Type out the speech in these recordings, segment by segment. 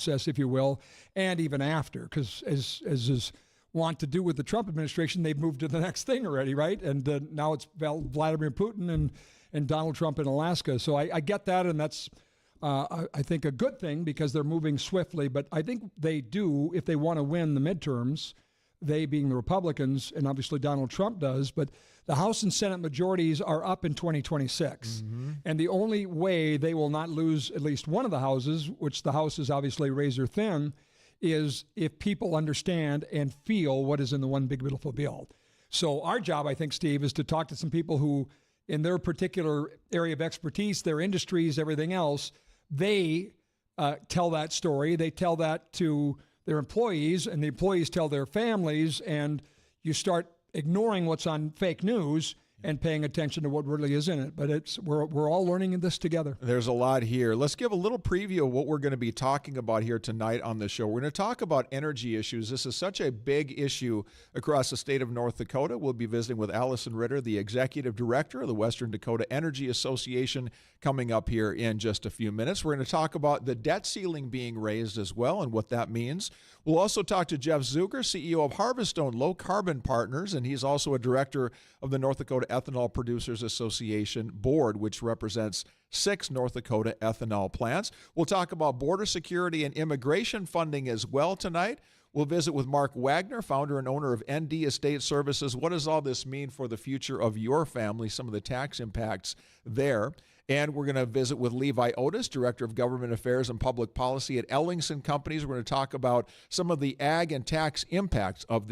process, if you will, and even after, because as is want to do with the Trump administration, they've moved to the next thing already, right? And now it's Vladimir Putin and Donald Trump in Alaska. So I get that, and that's, I think, a good thing because they're moving swiftly. But I think they do, if they want to win the midterms, they being the Republicans, and obviously Donald Trump does, but the House and Senate majorities are up in 2026. Mm-hmm. And the only way they will not lose at least one of the houses, which the House is obviously razor thin, is if people understand and feel what is in the one big beautiful bill. So our job, I think, Steve, is to talk to some people who, in their particular area of expertise, their industries, everything else, they tell that story. They tell that to their employees, and the employees tell their families, and you start ignoring what's on fake news and paying attention to what really is in it. But we're all learning this together. There's a lot here. Let's give a little preview of what we're going to be talking about here tonight on the show. We're going to talk about energy issues. This is such a big issue across the state of North Dakota. We'll be visiting with Allison Ritter, the executive director of the Western Dakota Energy Association, coming up here in just a few minutes. We're going to talk about the debt ceiling being raised as well and what that means. We'll also talk to Jeff Zuger, CEO of Harveststone Low Carbon Partners, and he's also a director of the North Dakota Ethanol Producers Association Board, which represents 6 North Dakota ethanol plants. We'll talk about border security and immigration funding as well tonight. We'll visit with Mark Wagner, founder and owner of ND Estate Services. What does all this mean for the future of your family, some of the tax impacts there? And we're going to visit with Levi Otis, Director of Government Affairs and Public Policy at Ellingson Companies. We're going to talk about some of the ag and tax impacts of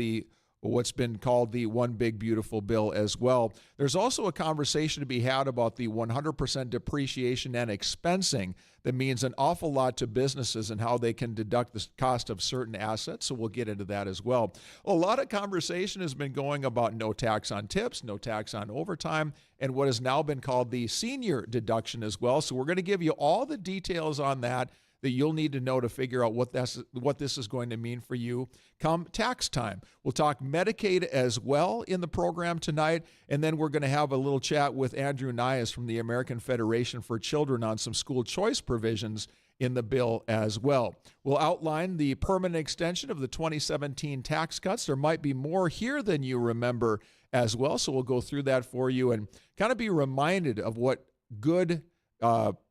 what's been called the One Big Beautiful Bill as well. There's also a conversation to be had about the 100% depreciation and expensing that means an awful lot to businesses and how they can deduct the cost of certain assets. So we'll get into that as well. A lot of conversation has been going about no tax on tips, no tax on overtime, and what has now been called the senior deduction as well. So we're going to give you all the details on that you'll need to know to figure out what this is going to mean for you come tax time. We'll talk Medicaid as well in the program tonight, and then we're going to have a little chat with Andrew Nias from the American Federation for Children on some school choice provisions in the bill as well. We'll outline the permanent extension of the 2017 tax cuts. There might be more here than you remember as well, so we'll go through that for you and kind of be reminded of what good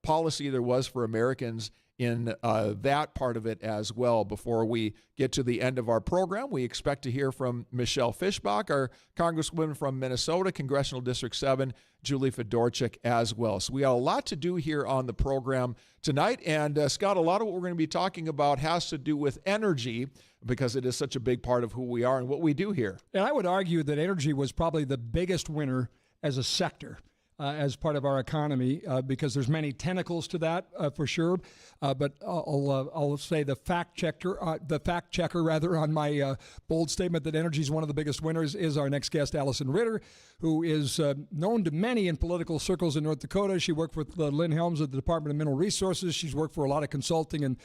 policy there was for Americans in that part of it as well. Before we get to the end of our program, we expect to hear from Michelle Fischbach, our Congresswoman from Minnesota, Congressional District 7, Julie Fedorchik as well. So we got a lot to do here on the program tonight. And Scott, a lot of what we're going to be talking about has to do with energy because it is such a big part of who we are and what we do here. And I would argue that energy was probably the biggest winner as a sector. As part of our economy, because there's many tentacles to that for sure. But I'll say the fact checker on my bold statement that energy is one of the biggest winners is our next guest, Allison Ritter, who is known to many in political circles in North Dakota. She worked with Lynn Helms at the Department of Mineral Resources. She's worked for a lot of consulting and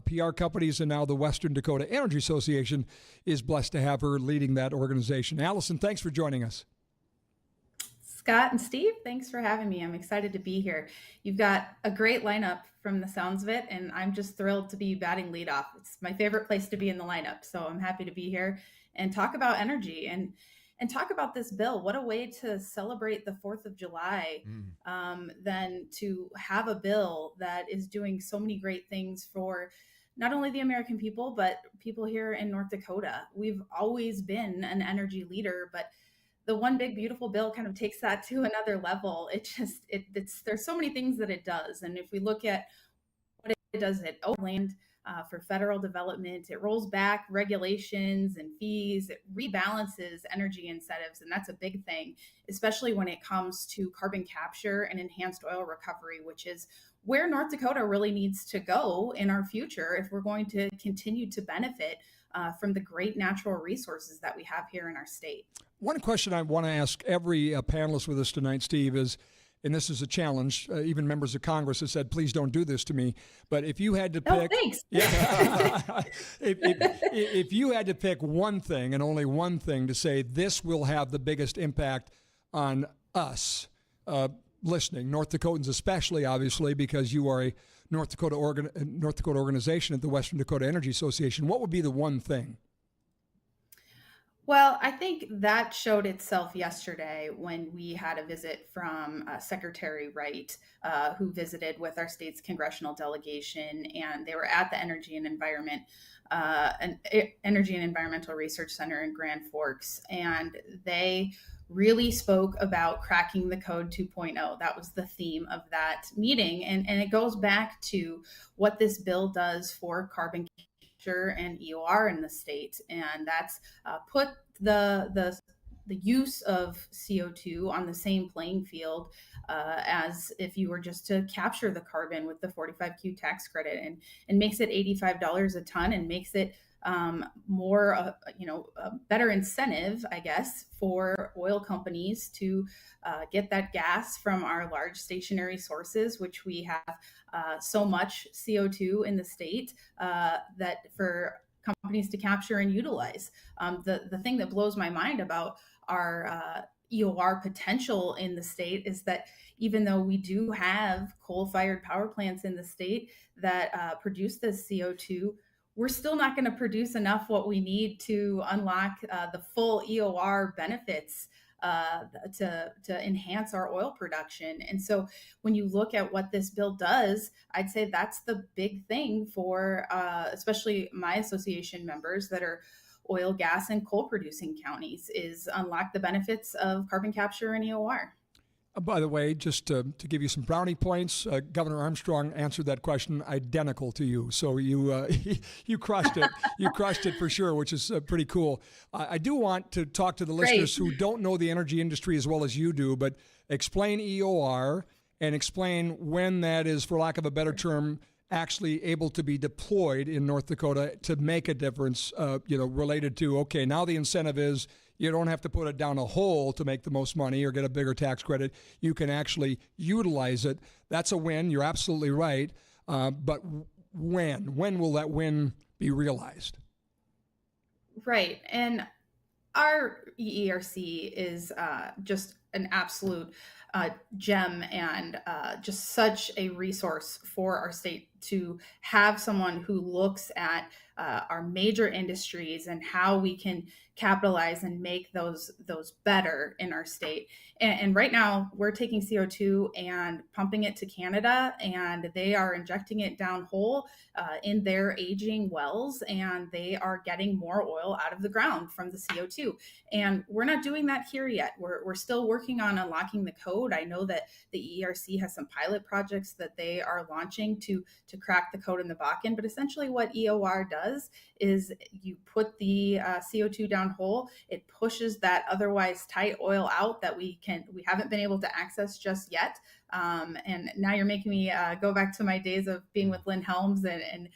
PR companies, and now the Western Dakota Energy Association is blessed to have her leading that organization. Allison, thanks for joining us. Scott and Steve, thanks for having me. I'm excited to be here. You've got a great lineup from the sounds of it, and I'm just thrilled to be batting leadoff. It's my favorite place to be in the lineup, so I'm happy to be here and talk about energy and talk about this bill. What a way to celebrate the 4th of July than to have a bill that is doing so many great things for not only the American people, but people here in North Dakota. We've always been an energy leader, but the One Big Beautiful Bill kind of takes that to another level. There's so many things that it does. And if we look at what it does, it owns land for federal development, it rolls back regulations and fees, it rebalances energy incentives. And that's a big thing, especially when it comes to carbon capture and enhanced oil recovery, which is where North Dakota really needs to go in our future if we're going to continue to benefit from the great natural resources that we have here in our state. One question I want to ask every panelist with us tonight, Steve, is, and this is a challenge, even members of Congress have said, please don't do this to me, but if you had to pick... thanks. Yeah, if you had to pick one thing and only one thing to say, this will have the biggest impact on us listening, North Dakotans especially, obviously, because you are a North Dakota organization at the Western Dakota Energy Association, what would be the one thing? Well, I think that showed itself yesterday when we had a visit from Secretary Wright, who visited with our state's congressional delegation, and they were at the Energy and Environmental Research Center in Grand Forks, and they really spoke about cracking the code 2.0. That was the theme of that meeting, and it goes back to what this bill does for carbon and EOR in the state, and that's put the use of CO2 on the same playing field as if you were just to capture the carbon with the 45Q tax credit, and makes it $85 a ton, and makes it more, a better incentive, I guess, for oil companies to get that gas from our large stationary sources, which we have so much CO2 in the state that for companies to capture and utilize. The thing that blows my mind about our EOR potential in the state is that even though we do have coal-fired power plants in the state that produce this CO2, we're still not going to produce enough what we need to unlock the full EOR benefits to enhance our oil production. And so when you look at what this bill does, I'd say that's the big thing for especially my association members that are oil, gas, and coal producing counties, is unlock the benefits of carbon capture and EOR. By the way, just to give you some brownie points, Governor Armstrong answered that question identical to you. So you you crushed it. You crushed it for sure, which is pretty cool. I do want to talk to the listeners who don't know the energy industry as well as you do, but explain EOR and explain when that is, for lack of a better term, actually able to be deployed in North Dakota to make a difference, related to, okay, now the incentive is you don't have to put it down a hole to make the most money or get a bigger tax credit. You can actually utilize it. That's a win. You're absolutely right. But when will that win be realized? Right. And our EERC is just an absolute gem and just such a resource for our state to have someone who looks at our major industries and how we can capitalize and make those better in our state. And right now we're taking CO2 and pumping it to Canada, and they are injecting it down hole in their aging wells, and they are getting more oil out of the ground from the CO2. And we're not doing that here yet. We're still working on unlocking the code. I know that the EERC has some pilot projects that they are launching to crack the code in the Bakken, but essentially what EOR does is you put the CO2 down hole, it pushes that otherwise tight oil out that we haven't been able to access just yet. And now you're making me go back to my days of being with Lynn Helms and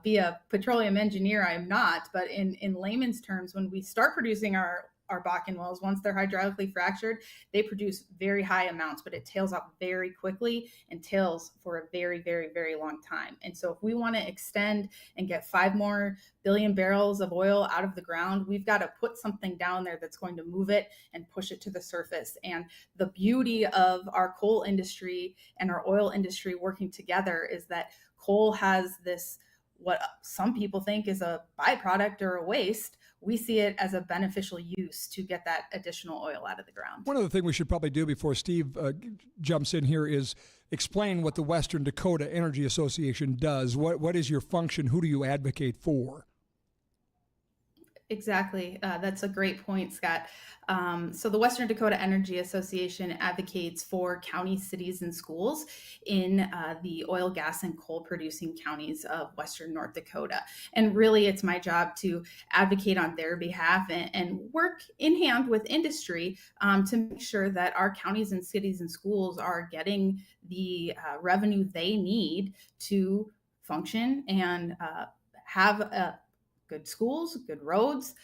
be a petroleum engineer. I am not, but in layman's terms, when we start producing our Bakken wells, once they're hydraulically fractured, they produce very high amounts, but it tails off very quickly and tails for a very, very, very long time. And so if we want to extend and get 5 more billion barrels of oil out of the ground, we've got to put something down there that's going to move it and push it to the surface. And the beauty of our coal industry and our oil industry working together is that coal has this, what some people think is a byproduct or a waste. We see it as a beneficial use to get that additional oil out of the ground. One other thing we should probably do before Steve jumps in here is explain what the Western Dakota Energy Association does. What is your function? Who do you advocate for? Exactly. That's a great point, Scott. So the Western Dakota Energy Association advocates for counties, cities, and schools in the oil, gas, and coal producing counties of Western North Dakota. And really, it's my job to advocate on their behalf and work in hand with industry to make sure that our counties and cities and schools are getting the revenue they need to function and have a good schools, good roads,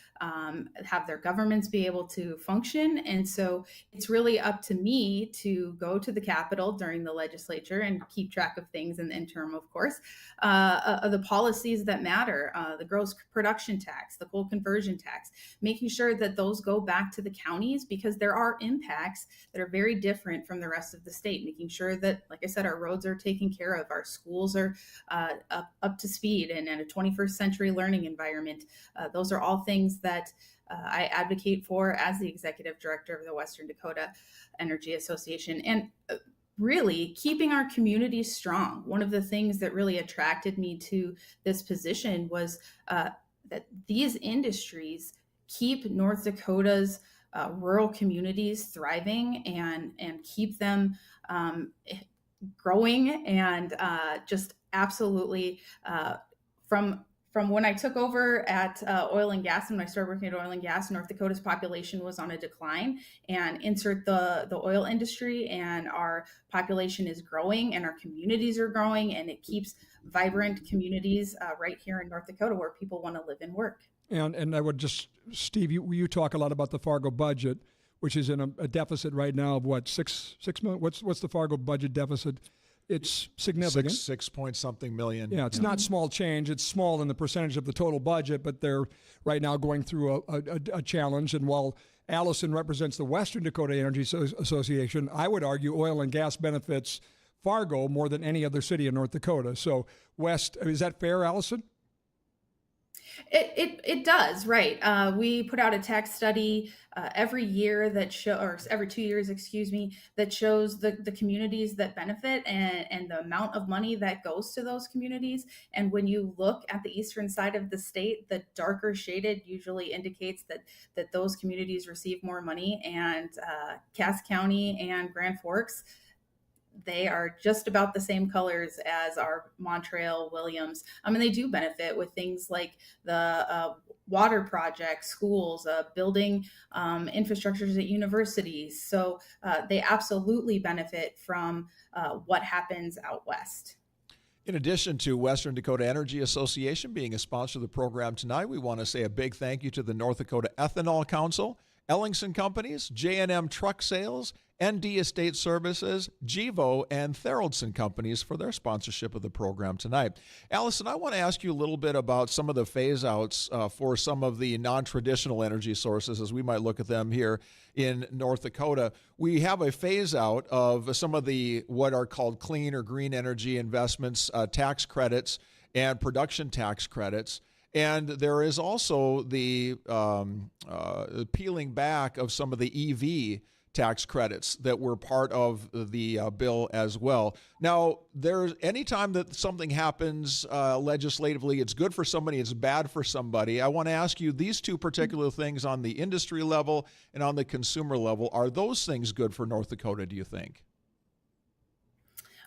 have their governments be able to function. And so it's really up to me to go to the Capitol during the legislature and keep track of things in the interim, of course, the policies that matter, the gross production tax, the coal conversion tax, making sure that those go back to the counties, because there are impacts that are very different from the rest of the state, making sure that, like I said, our roads are taken care of, our schools are up to speed and in a 21st century learning environment. Those are all things that I advocate for as the executive director of the Western Dakota Energy Association. And really keeping our communities strong. One of the things that really attracted me to this position was that these industries keep North Dakota's rural communities thriving and keep them growing and just absolutely from when I took over at oil and gas, and when I started working at oil and gas, North Dakota's population was on a decline, and insert the oil industry, and our population is growing and our communities are growing, and it keeps vibrant communities right here in North Dakota where people want to live and work. And I would just, Steve, you talk a lot about the Fargo budget, which is in a deficit right now of what, $6 million? What's the Fargo budget deficit? It's significant. Six point something million. Yeah, it's not small change. It's small in the percentage of the total budget, but they're right now going through a challenge. And while Allison represents the Western Dakota Energy Association, I would argue oil and gas benefits Fargo more than any other city in North Dakota. So is that fair, Allison? It does, right. We put out a tax study every year or every 2 years, that shows the communities that benefit and the amount of money that goes to those communities. And when you look at the eastern side of the state, the darker shaded usually indicates that those communities receive more money. And Cass County and Grand Forks, they are just about the same colors as our Montreal, Williams. And they do benefit with things like the water projects, schools, building infrastructures at universities. So they absolutely benefit from what happens out west. In addition to Western Dakota Energy Association being a sponsor of the program tonight, we want to say a big thank you to the North Dakota Ethanol Council, Ellingson Companies, J&M Truck Sales, ND Estate Services, Gevo, and Theraldson Companies for their sponsorship of the program tonight. Allison, I want to ask you a little bit about some of the phase-outs for some of the non-traditional energy sources as we might look at them here in North Dakota. We have a phase-out of some of the what are called clean or green energy investments, tax credits, and production tax credits. And there is also the peeling back of some of the EV tax credits that were part of the bill as well. Now, anytime that something happens legislatively, it's good for somebody, it's bad for somebody. I want to ask you these two particular things on the industry level and on the consumer level. Are those things good for North Dakota, do you think?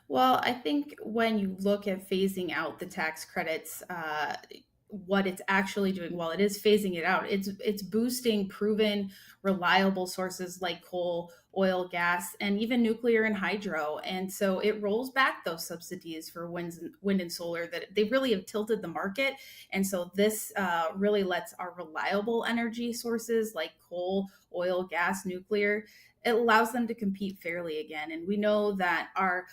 Well, I think when you look at phasing out the tax credits, what it's actually doing, while it is phasing it out, it's boosting proven, reliable sources like coal, oil, gas, and even nuclear and hydro. And so it rolls back those subsidies for wind and solar that they really have tilted the market. And so this really lets our reliable energy sources like coal, oil, gas, nuclear, it allows them to compete fairly again. And we know that our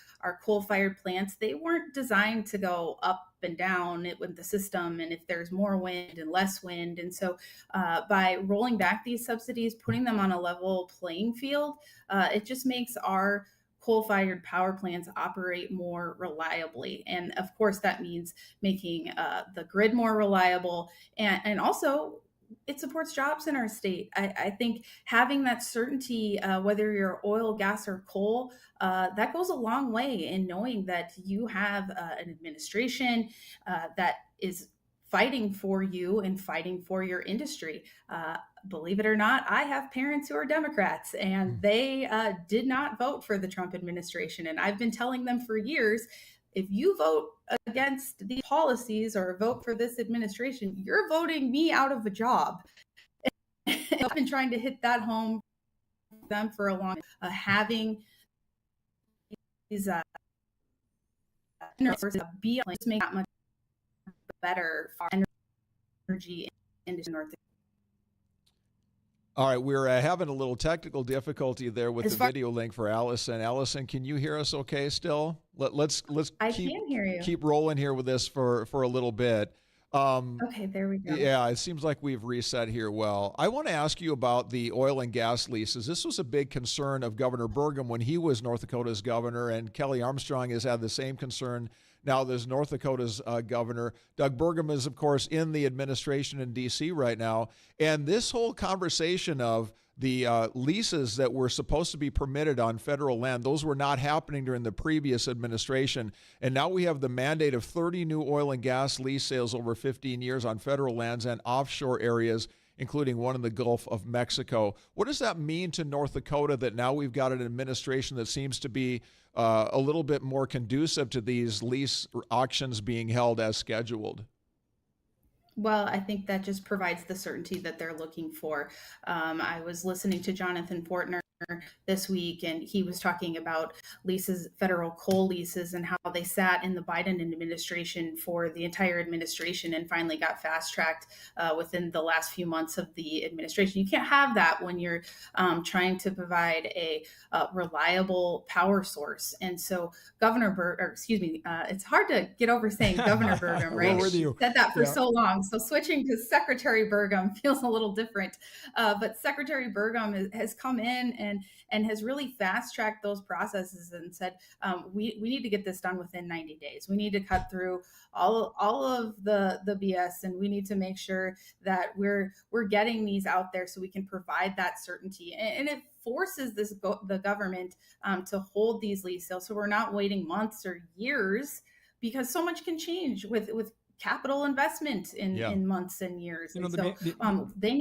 coal-fired plants, they weren't designed to go up and down with the system, and if there's more wind and less wind. And so by rolling back these subsidies, putting them on a level playing field, it just makes our coal-fired power plants operate more reliably. And of course, that means making the grid more reliable, and also it supports jobs in our state. I think having that certainty, whether you're oil, gas, or coal, that goes a long way in knowing that you have an administration that is fighting for you and fighting for your industry. Believe it or not, I have parents who are Democrats, and they did not vote for the Trump administration. And I've been telling them for years, if you vote against these policies or vote for this administration, you're voting me out of a job. I've been trying to hit that home for them for a long time. Having these be make that much better for energy energy industry in North Dakota. All right, we're having a little technical difficulty there with the video link for Allison. Allison, can you hear us okay still? Let's I can hear you. keep rolling here with this for a little bit. Okay, there we go. Yeah, it seems like we've reset here well. I want to ask you about the oil and gas leases. This was a big concern of Governor Burgum when he was North Dakota's governor, and Kelly Armstrong has had the same concern now there's North Dakota's governor. Doug Burgum is, of course, in the administration in D.C. right now. And this whole conversation of the leases that were supposed to be permitted on federal land, those were not happening during the previous administration. And now we have the mandate of 30 new oil and gas lease sales over 15 years on federal lands and offshore areas, including one in the Gulf of Mexico. What does that mean to North Dakota that now we've got an administration that seems to be a little bit more conducive to these lease auctions being held as scheduled? Well, I think that just provides the certainty that they're looking for. I was listening to Jonathan Fortner this week, and he was talking about leases, federal coal leases, and how they sat in the Biden administration for the entire administration and finally got fast-tracked within the last few months of the administration. You can't have that when you're trying to provide a reliable power source. And so it's hard to get over saying Governor Burgum, right? You said that for so long. So switching to Secretary Burgum feels a little different. But Secretary Burgum has come in and has really fast-tracked those processes and said, we need to get this done within 90 days. We need to cut through all of the BS, and we need to make sure that we're getting these out there so we can provide that certainty. And it forces the government to hold these lease sales, so we're not waiting months or years, because so much can change with capital investment in months and years. And so they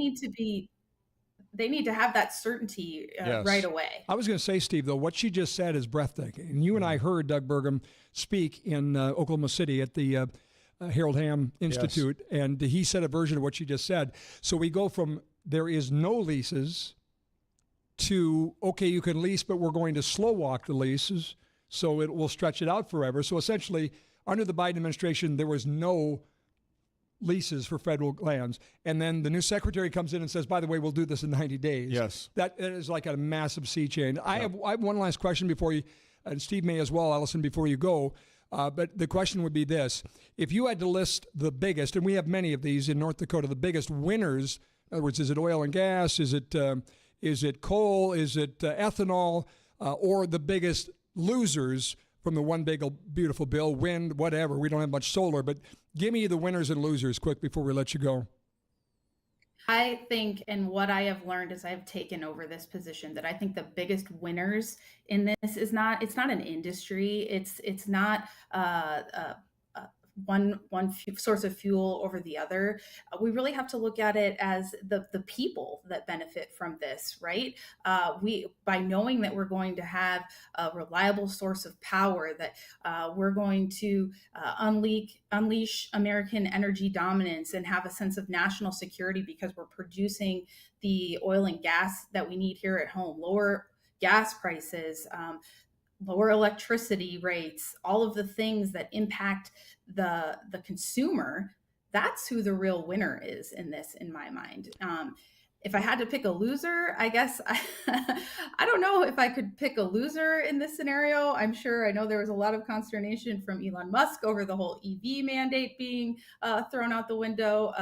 need to have that certainty right away. I was going to say, Steve, though, what she just said is breathtaking. And you and I heard Doug Burgum speak in Oklahoma City at the Harold Hamm Institute, and he said a version of what she just said. So we go from there is no leases to, okay, you can lease, but we're going to slow walk the leases, so it will stretch it out forever. So essentially, under the Biden administration, there was no leases for federal lands. And then the new secretary comes in and says, by the way, we'll do this in 90 days. Yes. That is like a massive sea change. I have one last question before you, and Steve may as well, Allison, before you go. But the question would be this. If you had to list the biggest, and we have many of these in North Dakota, the biggest winners, in other words, is it oil and gas? Is it coal? Is it ethanol? Or the biggest losers from the one big beautiful bill, wind, whatever. We don't have much solar, but give me the winners and losers quick before we let you go. I think, and what I have learned as I've taken over this position, that I think the biggest winners in this it's not an industry. It's not one source of fuel over the other. We really have to look at it as the people that benefit from this, right? By knowing that we're going to have a reliable source of power, that we're going to unleash American energy dominance and have a sense of national security because we're producing the oil and gas that we need here at home, lower gas prices, lower electricity rates, all of the things that impact the consumer. That's who the real winner is in this, in my mind. If I had to pick a loser, I guess I don't know if I could pick a loser in this scenario. I know there was a lot of consternation from Elon Musk over the whole EV mandate being thrown out the window.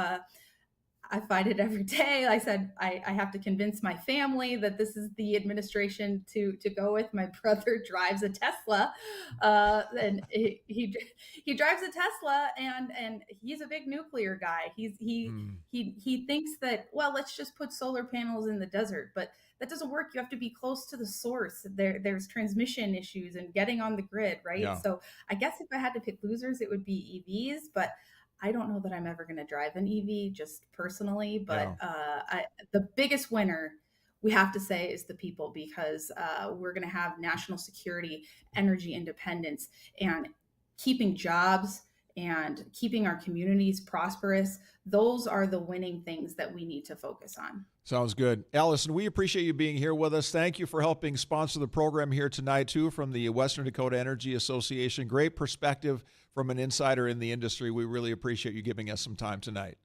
I fight it every day. I said, I have to convince my family that this is the administration to go with. My brother drives a Tesla, and he drives a Tesla, and he's a big nuclear guy. He thinks that, well, let's just put solar panels in the desert, but that doesn't work. You have to be close to the source. There's transmission issues and getting on the grid, right? Yeah. So I guess if I had to pick losers, it would be EVs, but I don't know that I'm ever going to drive an EV just personally, but the biggest winner we have to say is the people, because we're going to have national security, energy independence, and keeping jobs and keeping our communities prosperous. Those are the winning things that we need to focus on. Sounds good. Allison, we appreciate you being here with us. Thank you for helping sponsor the program here tonight, too, from the Western Dakota Energy Association. Great perspective from an insider in the industry. We really appreciate you giving us some time tonight.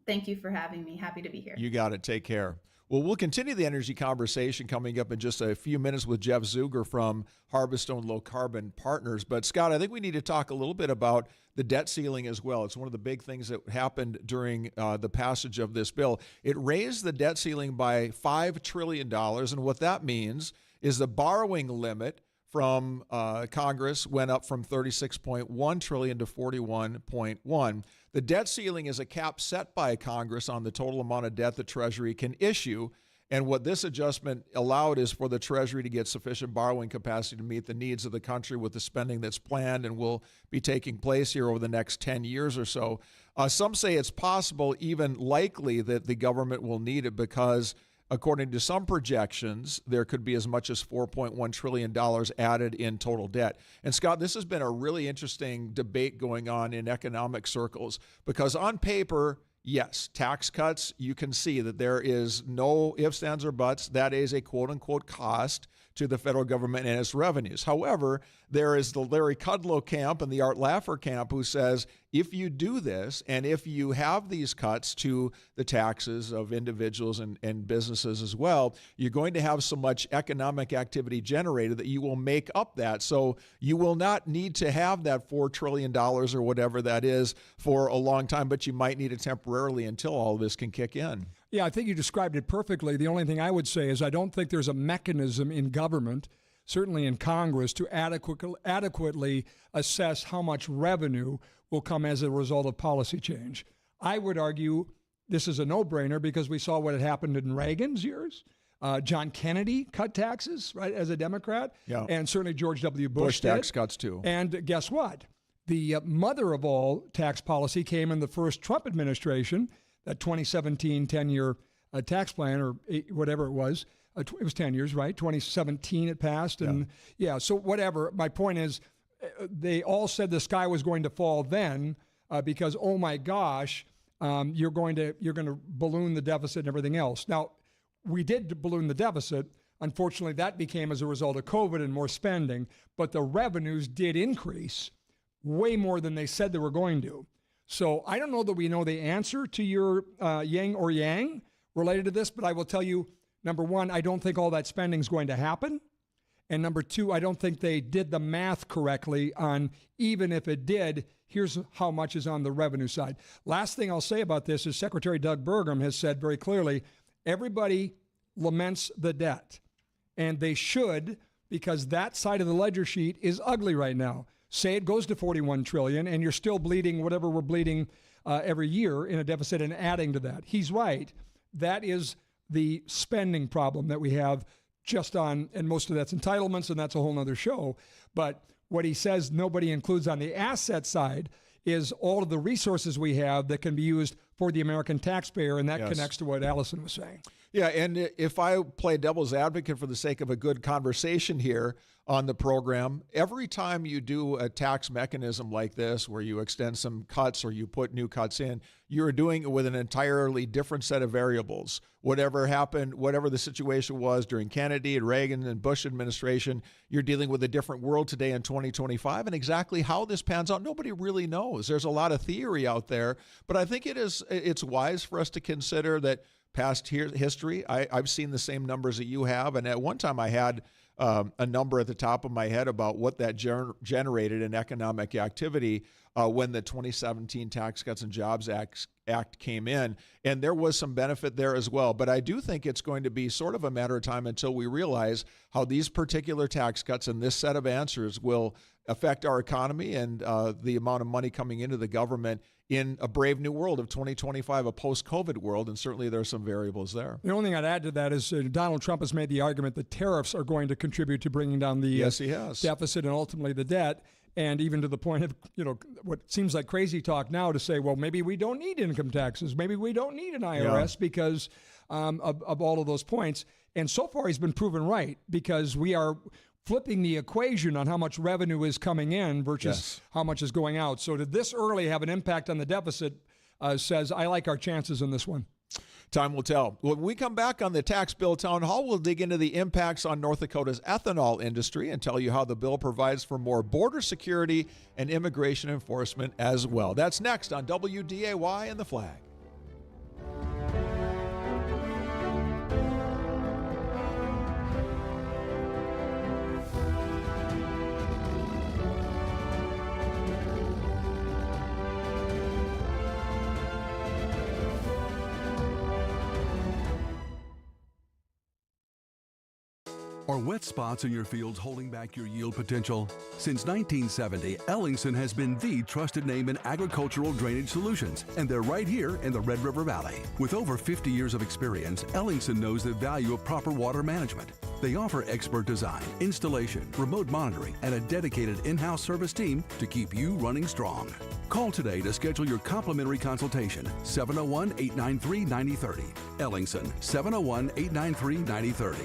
Thank you for having me. Happy to be here. You got it. Take care. Well, we'll continue the energy conversation coming up in just a few minutes with Jeff Zuger from Harvestone Low Carbon Partners. But, Scott, I think we need to talk a little bit about the debt ceiling as well. It's one of the big things that happened during the passage of this bill. It raised the debt ceiling by $5 trillion, and what that means is the borrowing limit from Congress went up from $36.1 trillion to $41.1. The debt ceiling is a cap set by Congress on the total amount of debt the Treasury can issue. And what this adjustment allowed is for the Treasury to get sufficient borrowing capacity to meet the needs of the country with the spending that's planned and will be taking place here over the next 10 years or so. Some say it's possible, even likely, that the government will need it because, according to some projections, there could be as much as $4.1 trillion added in total debt. And Scott, this has been a really interesting debate going on in economic circles because on paper, yes, tax cuts, you can see that there is no ifs, ands, or buts. That is a quote-unquote cost to the federal government and its revenues. However, there is the Larry Kudlow camp and the Art Laffer camp who says if you do this and if you have these cuts to the taxes of individuals and businesses as well, you're going to have so much economic activity generated that you will make up that. So you will not need to have that $4 trillion or whatever that is for a long time, but you might need it temporarily until all of this can kick in. Yeah, I think you described it perfectly. The only thing I would say is I don't think there's a mechanism in government, certainly in Congress, to adequately assess how much revenue will come as a result of policy change. I would argue this is a no-brainer because we saw what had happened in Reagan's years. John Kennedy cut taxes, right, as a Democrat, and certainly George W. Bush did. Tax cuts too. And guess what? The mother of all tax policy came in the first Trump administration, that 2017 10-year tax plan or whatever it was. It was 10 years, right? 2017 it passed. And so whatever. My point is they all said the sky was going to fall then because, oh my gosh, you're going to balloon the deficit and everything else. Now, we did balloon the deficit. Unfortunately, that became as a result of COVID and more spending, but the revenues did increase way more than they said they were going to. So I don't know that we know the answer to your yin or yang related to this, but I will tell you, number one, I don't think all that spending is going to happen. And number two, I don't think they did the math correctly on even if it did, here's how much is on the revenue side. Last thing I'll say about this is Secretary Doug Burgum has said very clearly, everybody laments the debt. And they should, because that side of the ledger sheet is ugly right now. Say it goes to $41 trillion and you're still bleeding whatever we're bleeding every year in a deficit and adding to that. He's right. That is the spending problem that we have just on, and most of that's entitlements, and that's a whole nother show. But what he says nobody includes on the asset side is all of the resources we have that can be used for the American taxpayer, and that connects to what Allison was saying. Yeah, and if I play devil's advocate for the sake of a good conversation here on the program, every time you do a tax mechanism like this where you extend some cuts or you put new cuts in, you're doing it with an entirely different set of variables. Whatever happened, whatever the situation was during Kennedy and Reagan and Bush administration, you're dealing with a different world today in 2025, and exactly how this pans out, nobody really knows. There's a lot of theory out there, but I think it's wise for us to consider that past history, I've seen the same numbers that you have, and at one time I had a number at the top of my head about what that generated in economic activity when the 2017 Tax Cuts and Jobs Act came in, and there was some benefit there as well. But I do think it's going to be sort of a matter of time until we realize how these particular tax cuts and this set of answers will affect our economy and the amount of money coming into the government in a brave new world of 2025, a post-COVID world, and certainly there are some variables there. The only thing I'd add to that is Donald Trump has made the argument that tariffs are going to contribute to bringing down the deficit and ultimately the debt, and even to the point of, what seems like crazy talk now to say, well, maybe we don't need income taxes, maybe we don't need an IRS because of all of those points. And so far he's been proven right because we are flipping the equation on how much revenue is coming in versus how much is going out. So to this early have an impact on the deficit says I like our chances in this one. Time will tell. When we come back on the Tax Bill Town Hall, we'll dig into the impacts on North Dakota's ethanol industry and tell you how the bill provides for more border security and immigration enforcement as well. That's next on WDAY and The Flag. Are wet spots in your fields holding back your yield potential? Since 1970, Ellingson has been the trusted name in agricultural drainage solutions, and they're right here in the Red River Valley. With over 50 years of experience, Ellingson knows the value of proper water management. They offer expert design, installation, remote monitoring, and a dedicated in-house service team to keep you running strong. Call today to schedule your complimentary consultation, 701-893-9030. Ellingson, 701-893-9030.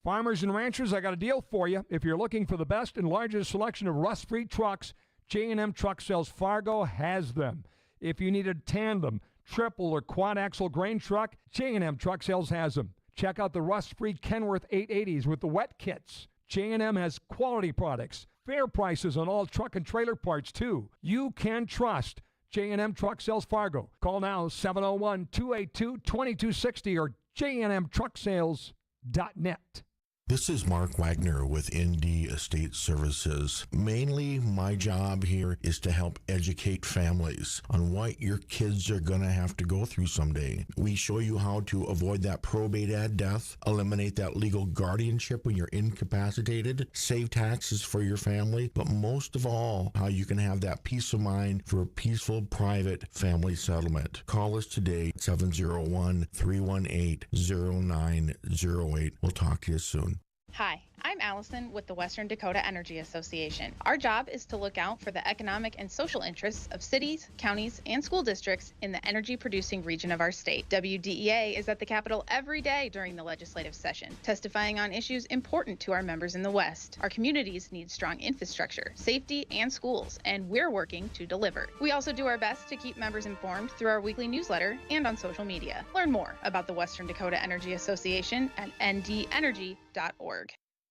Farmers and ranchers, I got a deal for you. If you're looking for the best and largest selection of rust-free trucks, J&M Truck Sales Fargo has them. If you need a tandem, triple, or quad-axle grain truck, J&M Truck Sales has them. Check out the rust-free Kenworth 880s with the wet kits. J&M has quality products, fair prices on all truck and trailer parts, too. You can trust J&M Truck Sales Fargo. Call now, 701-282-2260 or jnmtrucksales.net. This is Mark Wagner with ND Estate Services. Mainly, my job here is to help educate families on what your kids are going to have to go through someday. We show you how to avoid that probate at death, eliminate that legal guardianship when you're incapacitated, save taxes for your family, but most of all, how you can have that peace of mind for a peaceful, private family settlement. Call us today, 701-318-0908. We'll talk to you soon. Hi, I'm Allison with the Western Dakota Energy Association. Our job is to look out for the economic and social interests of cities, counties, and school districts in the energy-producing region of our state. WDEA is at the Capitol every day during the legislative session, testifying on issues important to our members in the West. Our communities need strong infrastructure, safety, and schools, and we're working to deliver. We also do our best to keep members informed through our weekly newsletter and on social media. Learn more about the Western Dakota Energy Association at ndenergy.org.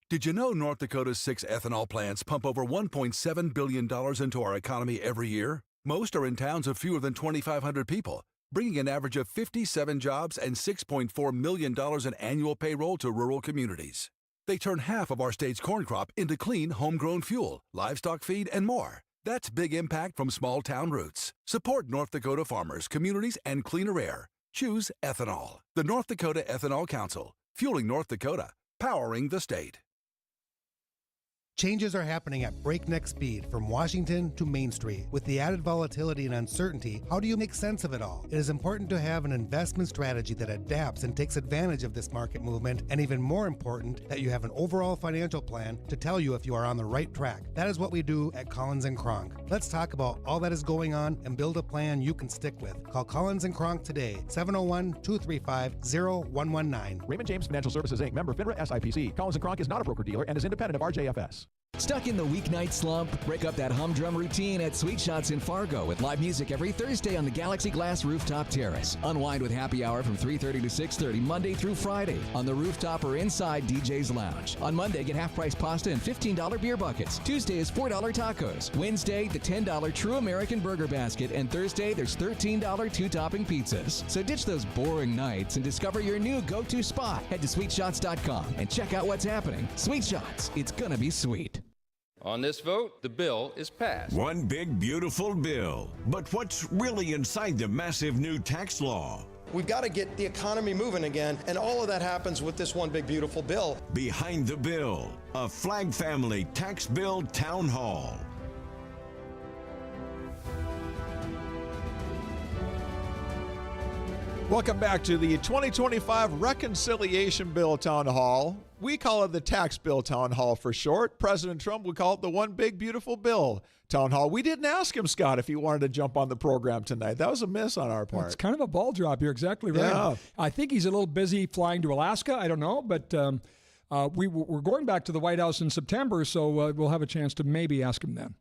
Did you know North Dakota's 6 ethanol plants pump over $1.7 billion into our economy every year? Most are in towns of fewer than 2,500 people, bringing an average of 57 jobs and $6.4 million in annual payroll to rural communities. They turn half of our state's corn crop into clean, homegrown fuel, livestock feed, and more. That's big impact from small-town roots. Support North Dakota farmers, communities, and cleaner air. Choose ethanol. The North Dakota Ethanol Council. Fueling North Dakota. Powering the state. Changes are happening at breakneck speed from Washington to Main Street. With the added volatility and uncertainty, how do you make sense of it all? It is important to have an investment strategy that adapts and takes advantage of this market movement, and even more important, that you have an overall financial plan to tell you if you are on the right track. That is what we do at Collins & Kronk. Let's talk about all that is going on and build a plan you can stick with. Call Collins & Kronk today, 701-235-0119. Raymond James Financial Services, Inc., member FINRA SIPC. Collins & Kronk is not a broker-dealer and is independent of RJFS. Stuck in the weeknight slump? Break up that humdrum routine at Sweet Shots in Fargo with live music every Thursday on the Galaxy Glass Rooftop Terrace. Unwind with happy hour from 3:30 to 6:30 Monday through Friday on the rooftop or inside DJ's Lounge. On Monday, get half-price pasta and $15 beer buckets. Tuesday is $4 tacos. Wednesday, the $10 True American Burger Basket. And Thursday, there's $13 two-topping pizzas. So ditch those boring nights and discover your new go-to spot. Head to sweetshots.com and check out what's happening. Sweet Shots, it's gonna be sweet. On this vote, the bill is passed. One big, beautiful bill. But what's really inside the massive new tax law? We've got to get the economy moving again, and all of that happens with this one big, beautiful bill. Behind the bill, a Flag Family Tax Bill Town Hall. Welcome back to the 2025 Reconciliation Bill Town Hall. We call it the Tax Bill Town Hall for short. President Trump would call it the One Big Beautiful Bill Town Hall. We didn't ask him, Scott, if he wanted to jump on the program tonight. That was a miss on our part. It's kind of a ball drop. You're exactly right. Yeah. I think he's a little busy flying to Alaska. I don't know, but we're going back to the White House in September, so we'll have a chance to maybe ask him then.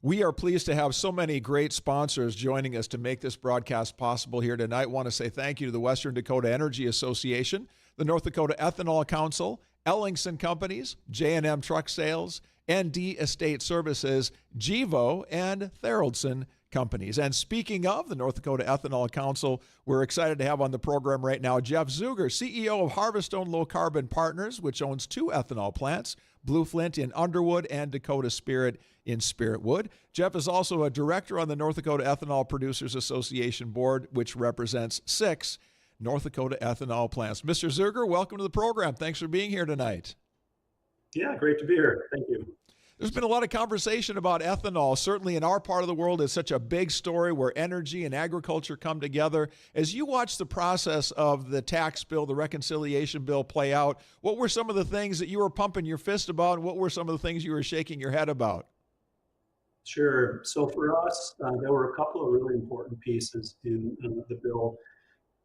We are pleased to have so many great sponsors joining us to make this broadcast possible here tonight. I want to say thank you to the Western Dakota Energy Association, the North Dakota Ethanol Council, Ellingson Companies, J&M Truck Sales, ND Estate Services, Gevo, and Theraldson Companies. And speaking of the North Dakota Ethanol Council, we're excited to have on the program right now Jeff Zuger, CEO of Harvestone Low Carbon Partners, which owns 2 ethanol plants, Blue Flint in Underwood and Dakota Spirit in Spiritwood. Jeff is also a director on the North Dakota Ethanol Producers Association Board, which represents 6 North Dakota ethanol plants. Mr. Zerger, welcome to the program. Thanks for being here tonight. Yeah, great to be here. Thank you. There's been a lot of conversation about ethanol. Certainly in our part of the world, it's such a big story where energy and agriculture come together. As you watch the process of the tax bill, the reconciliation bill play out, what were some of the things that you were pumping your fist about, and what were some of the things you were shaking your head about? Sure. So for us, there were a couple of really important pieces in the bill,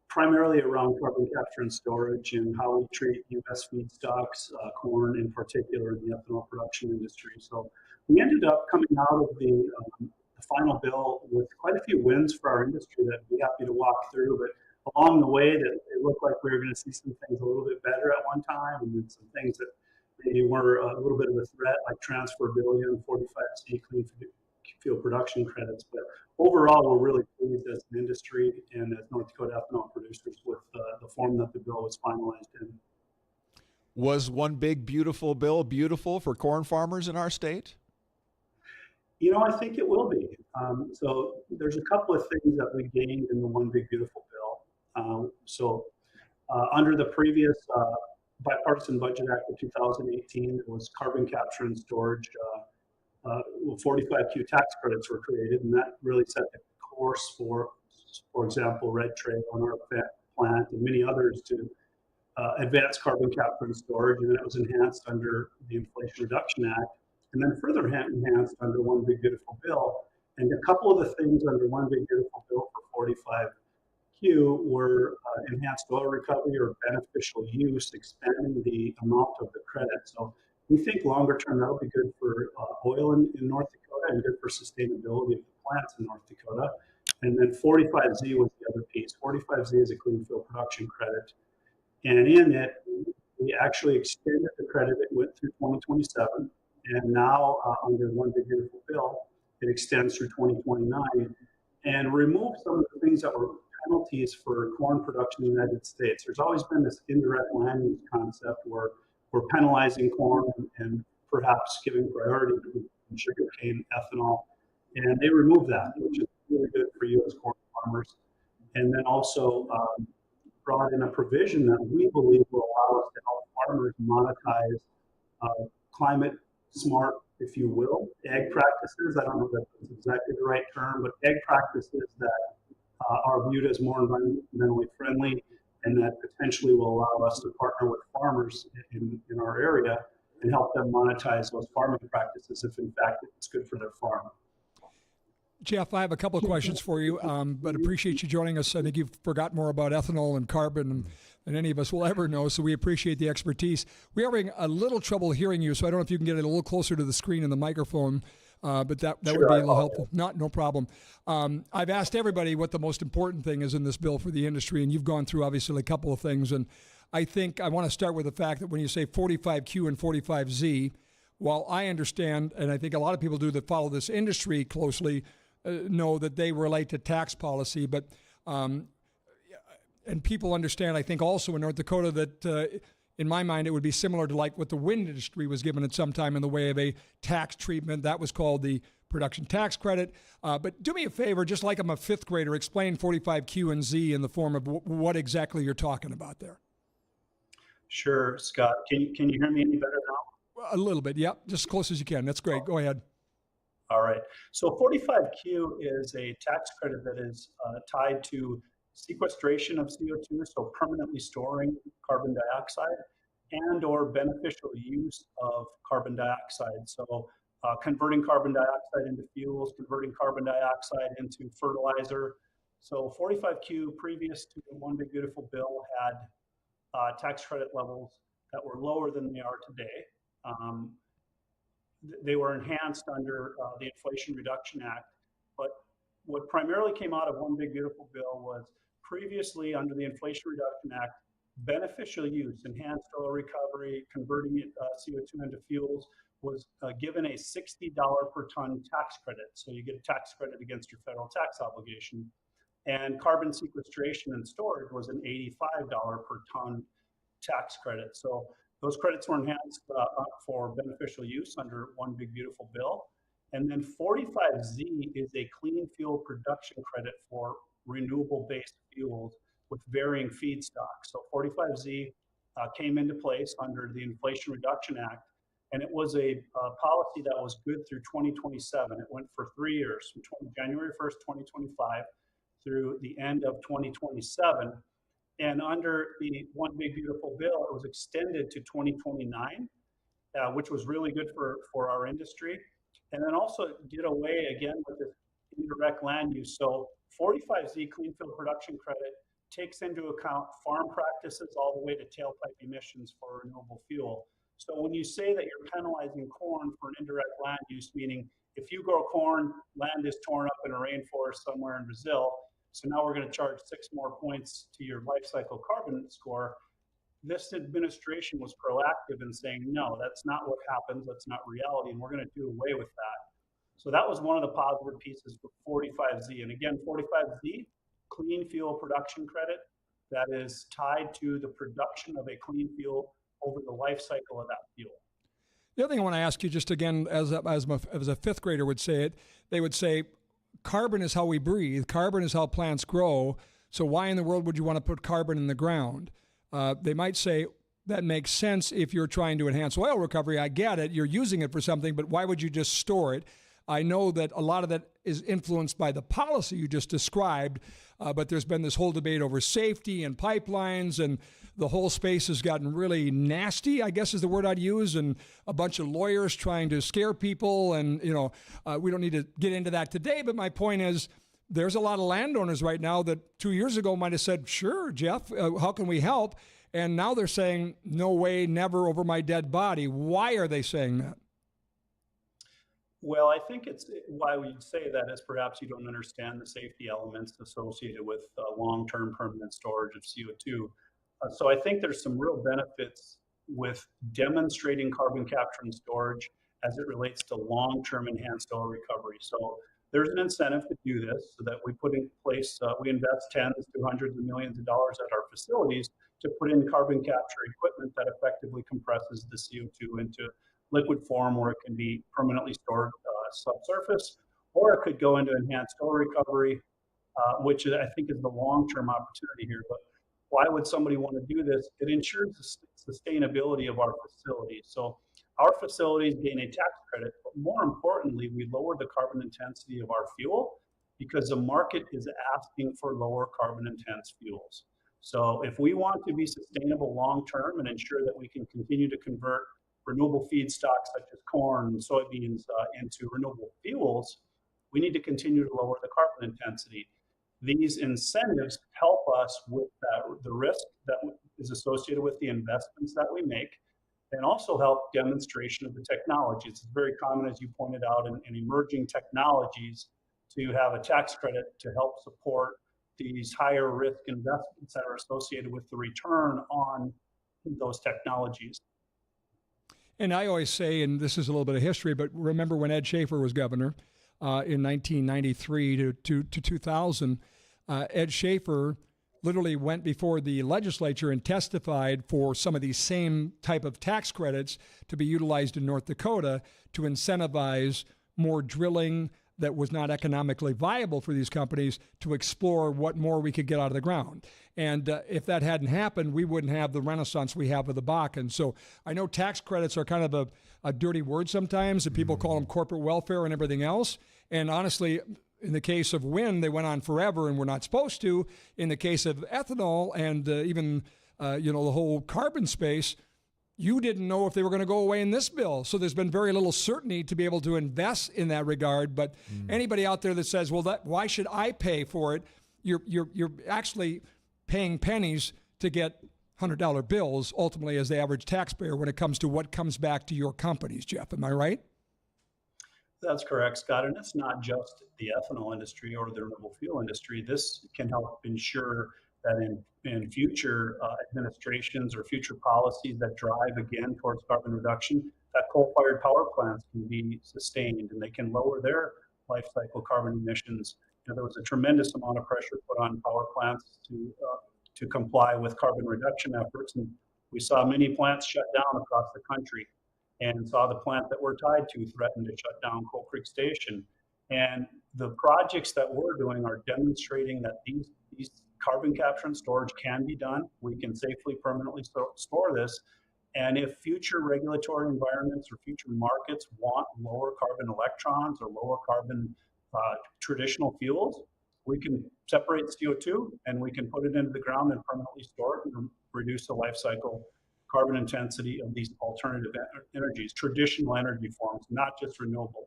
primarily around carbon capture and storage and how we treat U.S. feedstocks, corn in particular, in the ethanol production industry. So we ended up coming out of the final bill with quite a few wins for our industry that I'd be happy to walk through. But along the way, that it looked like we were going to see some things a little bit better at one time, and then some things that maybe were a little bit of a threat, like transferability and 45Z clean fuel production credits. But overall, we're really pleased as an industry and as North Dakota ethanol producers with the form that the bill was finalized in. Was one big, beautiful bill beautiful for corn farmers in our state? You know, I think it will be. So there's a couple of things that we gained in the one big, beautiful bill. Under the previous Bipartisan Budget Act of 2018, there was carbon capture and storage 45Q tax credits were created, and that really set the course for example, Red Trail on our plant and many others to advance carbon capture and storage, and that was enhanced under the Inflation Reduction Act, and then further enhanced under One Big Beautiful Bill. And a couple of the things under One Big Beautiful Bill for 45Q were enhanced oil recovery or beneficial use, expanding the amount of the credit. So we think longer term that'll be good for oil in North Dakota and good for sustainability of the plants in North Dakota. And then 45Z was the other piece. 45Z is a clean fuel production credit. And in it, we actually extended the credit. It went through 2027. And now under One Big Beautiful Bill, it extends through 2029 and removed some of the things that were penalties for corn production in the United States. There's always been this indirect land use concept where we're penalizing corn and perhaps giving priority to sugarcane ethanol. And they removed that, which is really good for U.S. corn farmers. And then also brought in a provision that we believe will allow us to help farmers monetize climate smart, if you will, ag practices. I don't know if that's exactly the right term, but ag practices that are viewed as more environmentally friendly and that potentially will allow us to partner with farmers in our area and help them monetize those farming practices if in fact it's good for their farm. Jeff, I have a couple of questions for you, but appreciate you joining us. I think you've forgot more about ethanol and carbon than any of us will ever know, so we appreciate the expertise. We're having a little trouble hearing you, so I don't know if you can get it a little closer to the screen and the microphone, but that sure, would be a little helpful. No problem. I've asked everybody what the most important thing is in this bill for the industry, and you've gone through obviously a couple of things, and I think I want to start with the fact that when you say 45Q and 45Z, while I understand, and I think a lot of people do that follow this industry closely, know that they relate to tax policy, but and people understand, I think also in North Dakota that in my mind it would be similar to like what the wind industry was given at some time in the way of a tax treatment. That was called the production tax credit. But do me a favor, just like I'm a fifth grader, explain 45Q and Z in the form of what exactly you're talking about there. Sure, Scott. Can you hear me any better now? A little bit, yep, just as close as you can. That's great. Go ahead. All right. So 45Q is a tax credit that is tied to sequestration of CO2, so permanently storing carbon dioxide, and or beneficial use of carbon dioxide. So converting carbon dioxide into fuels, converting carbon dioxide into fertilizer. So 45Q, previous to the One Big Beautiful Bill, had tax credit levels that were lower than they are today. They were enhanced under the Inflation Reduction Act, but what primarily came out of One Big Beautiful Bill was previously under the Inflation Reduction Act, beneficial use, enhanced oil recovery, converting CO2 into fuels was given a $60 per ton tax credit. So you get a tax credit against your federal tax obligation. And carbon sequestration and storage was an $85 per ton tax credit. So those credits were enhanced for beneficial use under One Big Beautiful Bill. And then 45Z is a clean fuel production credit for renewable-based fuels. with varying feedstocks. So 45Z came into place under the Inflation Reduction Act, and it was a policy that was good through 2027. It went for 3 years, from January 1st, 2025 through the end of 2027. And under the One Big Beautiful Bill, it was extended to 2029, which was really good for our industry. And then also did away again with this indirect land use. So 45Z clean fuel production credit takes into account farm practices all the way to tailpipe emissions for renewable fuel. So when you say that you're penalizing corn for an indirect land use, meaning if you grow corn, land is torn up in a rainforest somewhere in Brazil, so now we're going to charge 6 more points to your life cycle carbon score. This administration was proactive in saying, no, that's not what happens, that's not reality, and we're going to do away with that. So that was one of the positive pieces for 45Z. And again, 45Z, clean fuel production credit, that is tied to the production of a clean fuel over the life cycle of that fuel. The other thing I want to ask you, just again, as a fifth grader would say it, they would say, carbon is how we breathe, carbon is how plants grow, so why in the world would you want to put carbon in the ground? They might say, that makes sense if you're trying to enhance oil recovery. I get it, you're using it for something, but why would you just store it? I know that a lot of that is influenced by the policy you just described, but there's been this whole debate over safety and pipelines, and the whole space has gotten really nasty, I guess is the word I'd use, and a bunch of lawyers trying to scare people. And, we don't need to get into that today, but my point is there's a lot of landowners right now that 2 years ago might have said, sure, Jeff, how can we help? And now they're saying, no way, never, over my dead body. Why are they saying that? Well, I think why we'd say that is perhaps you don't understand the safety elements associated with long-term permanent storage of CO2. So I think there's some real benefits with demonstrating carbon capture and storage as it relates to long-term enhanced oil recovery. So there's an incentive to do this so that we put in place, we invest tens to hundreds of millions of dollars at our facilities to put in carbon capture equipment that effectively compresses the CO2 into liquid form where it can be permanently stored subsurface, or it could go into enhanced oil recovery, which I think is the long-term opportunity here. But why would somebody want to do this? It ensures the sustainability of our facilities. So our facilities gain a tax credit, but more importantly, we lower the carbon intensity of our fuel because the market is asking for lower carbon intense fuels. So if we want to be sustainable long-term and ensure that we can continue to convert renewable feedstocks such as corn and soybeans into renewable fuels, we need to continue to lower the carbon intensity. These incentives help us with the risk that is associated with the investments that we make, and also help demonstration of the technologies. It's very common, as you pointed out, in emerging technologies to have a tax credit to help support these higher risk investments that are associated with the return on those technologies. And I always say, and this is a little bit of history, but remember when Ed Schaefer was governor in 1993 to 2000, Ed Schaefer literally went before the legislature and testified for some of these same type of tax credits to be utilized in North Dakota to incentivize more drilling that was not economically viable for these companies to explore what more we could get out of the ground. And if that hadn't happened, we wouldn't have the renaissance we have of the Bakken. So I know tax credits are kind of a dirty word sometimes, and people call them corporate welfare and everything else. And honestly, in the case of wind, they went on forever and we're not supposed to. In the case of ethanol and even the whole carbon space, you didn't know if they were going to go away in this bill. So there's been very little certainty to be able to invest in that regard. But anybody out there that says, well, why should I pay for it? You're actually paying pennies to get $100 bills ultimately as the average taxpayer when it comes to what comes back to your companies, Jeff. Am I right? That's correct, Scott. And it's not just the ethanol industry or the renewable fuel industry. This can help ensure that in future administrations or future policies that drive again towards carbon reduction, that coal-fired power plants can be sustained and they can lower their life cycle carbon emissions. There was a tremendous amount of pressure put on power plants to comply with carbon reduction efforts, and we saw many plants shut down across the country, and saw the plant that we're tied to threaten to shut down Coal Creek Station. And the projects that we're doing are demonstrating that these carbon capture and storage can be done. We can safely, permanently store this. And if future regulatory environments or future markets want lower carbon electrons or lower carbon traditional fuels, we can separate CO2 and we can put it into the ground and permanently store it and reduce the life cycle carbon intensity of these alternative energies, traditional energy forms, not just renewables.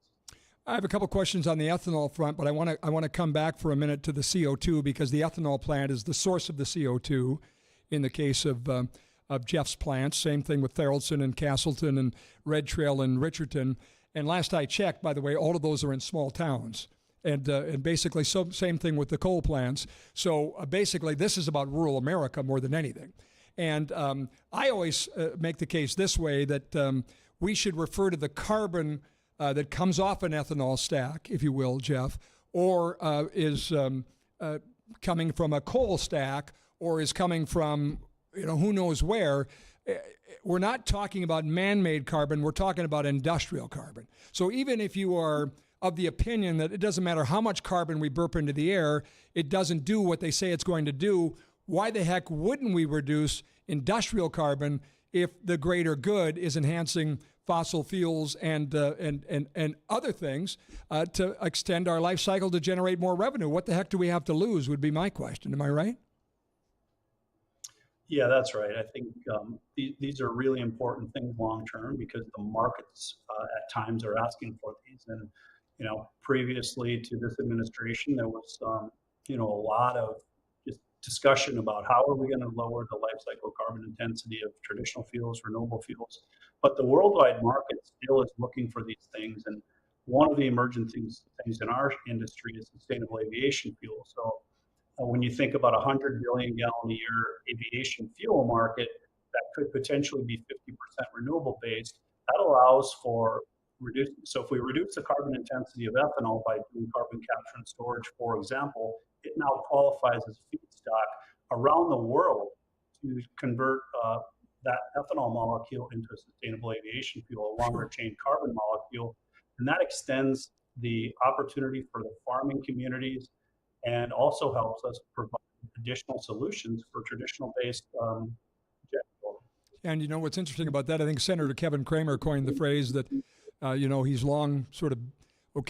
I have a couple questions on the ethanol front, but I want to come back for a minute to the CO2 because the ethanol plant is the source of the CO2 in the case of Jeff's plants. Same thing with Tharaldson and Castleton and Red Trail and Richardson. And last I checked, by the way, all of those are in small towns. And basically, same thing with the coal plants. So basically, this is about rural America more than anything. And I always make the case this way that we should refer to the carbon that comes off an ethanol stack, if you will, Jeff, or is coming from a coal stack, or is coming from, who knows where. We're not talking about man-made carbon. We're talking about industrial carbon. So even if you are of the opinion that it doesn't matter how much carbon we burp into the air, it doesn't do what they say it's going to do, why the heck wouldn't we reduce industrial carbon if the greater good is enhancing fossil fuels and other things to extend our life cycle to generate more revenue? What the heck do we have to lose would be my question. Am I right? Yeah, that's right. I think these are really important things long term because the markets at times are asking for these. And, previously to this administration, there was, a lot of just discussion about how are we going to lower the life cycle carbon intensity of traditional fuels, renewable fuels. But the worldwide market still is looking for these things. And one of the emerging things in our industry is sustainable aviation fuel. So when you think about 100 billion gallon a year aviation fuel market, that could potentially be 50% renewable based. That allows for so if we reduce the carbon intensity of ethanol by doing carbon capture and storage, for example, it now qualifies as feedstock around the world to convert that ethanol molecule into a sustainable aviation fuel, a longer chain carbon molecule. And that extends the opportunity for the farming communities and also helps us provide additional solutions for traditional based jet fuel. And what's interesting about that, I think Senator Kevin Cramer coined the phrase that he's long sort of,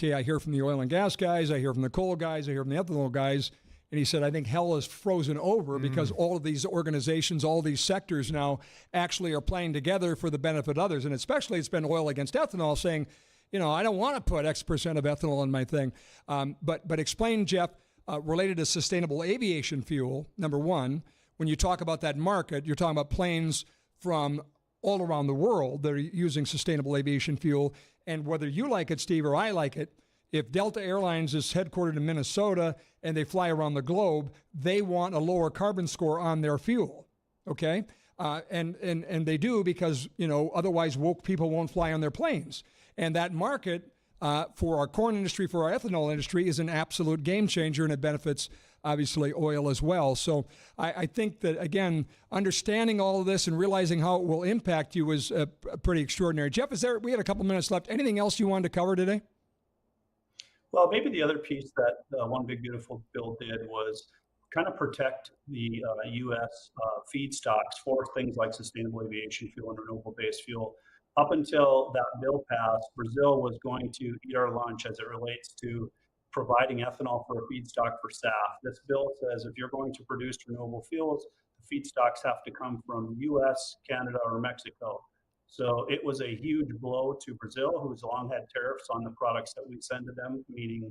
I hear from the oil and gas guys, I hear from the coal guys, I hear from the ethanol guys. And he said, I think hell is frozen over because all of these organizations, all these sectors now actually are playing together for the benefit of others. And especially it's been oil against ethanol saying, I don't want to put X percent of ethanol in my thing. But explain, Jeff, related to sustainable aviation fuel, number one, when you talk about that market, you're talking about planes from all around the world that are using sustainable aviation fuel. And whether you like it, Steve, or I like it, if Delta Airlines is headquartered in Minnesota and they fly around the globe, they want a lower carbon score on their fuel, okay? And they do because, otherwise woke people won't fly on their planes. And that market for our corn industry, for our ethanol industry, is an absolute game changer, and it benefits, obviously, oil as well. So I think that, again, understanding all of this and realizing how it will impact you is pretty extraordinary. Jeff, we had a couple minutes left. Anything else you wanted to cover today? Well, maybe the other piece that One Big Beautiful Bill did was kind of protect the U.S. feedstocks for things like sustainable aviation fuel and renewable-based fuel. Up until that bill passed, Brazil was going to eat our lunch as it relates to providing ethanol for a feedstock for SAF. This bill says if you're going to produce renewable fuels, the feedstocks have to come from U.S., Canada, or Mexico. So it was a huge blow to Brazil, who's long had tariffs on the products that we send to them, meaning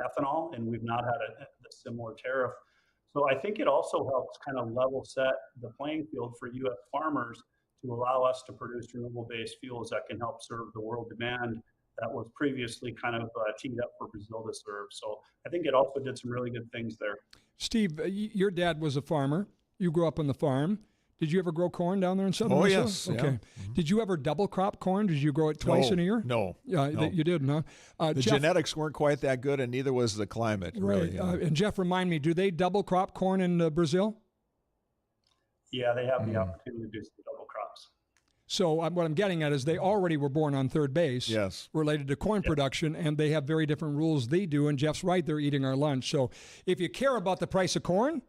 ethanol, and we've not had a similar tariff. So I think it also helps kind of level set the playing field for U.S. farmers to allow us to produce renewable-based fuels that can help serve the world demand that was previously kind of teed up for Brazil to serve. So I think it also did some really good things there. Steve, your dad was a farmer. You grew up on the farm. Did you ever grow corn down there in Southern Minnesota? Yes. Okay. Yeah. Mm-hmm. Did you ever double crop corn? Did you grow it twice in a year? No. You didn't, huh? The Jeff, genetics weren't quite that good, and neither was the climate. Right. Really, and Jeff, remind me, do they double crop corn in Brazil? Yeah, they have the opportunity to do some double crops. So what I'm getting at is they already were born on third base related to corn production, and they have very different rules they do. And Jeff's right, they're eating our lunch. So if you care about the price of corn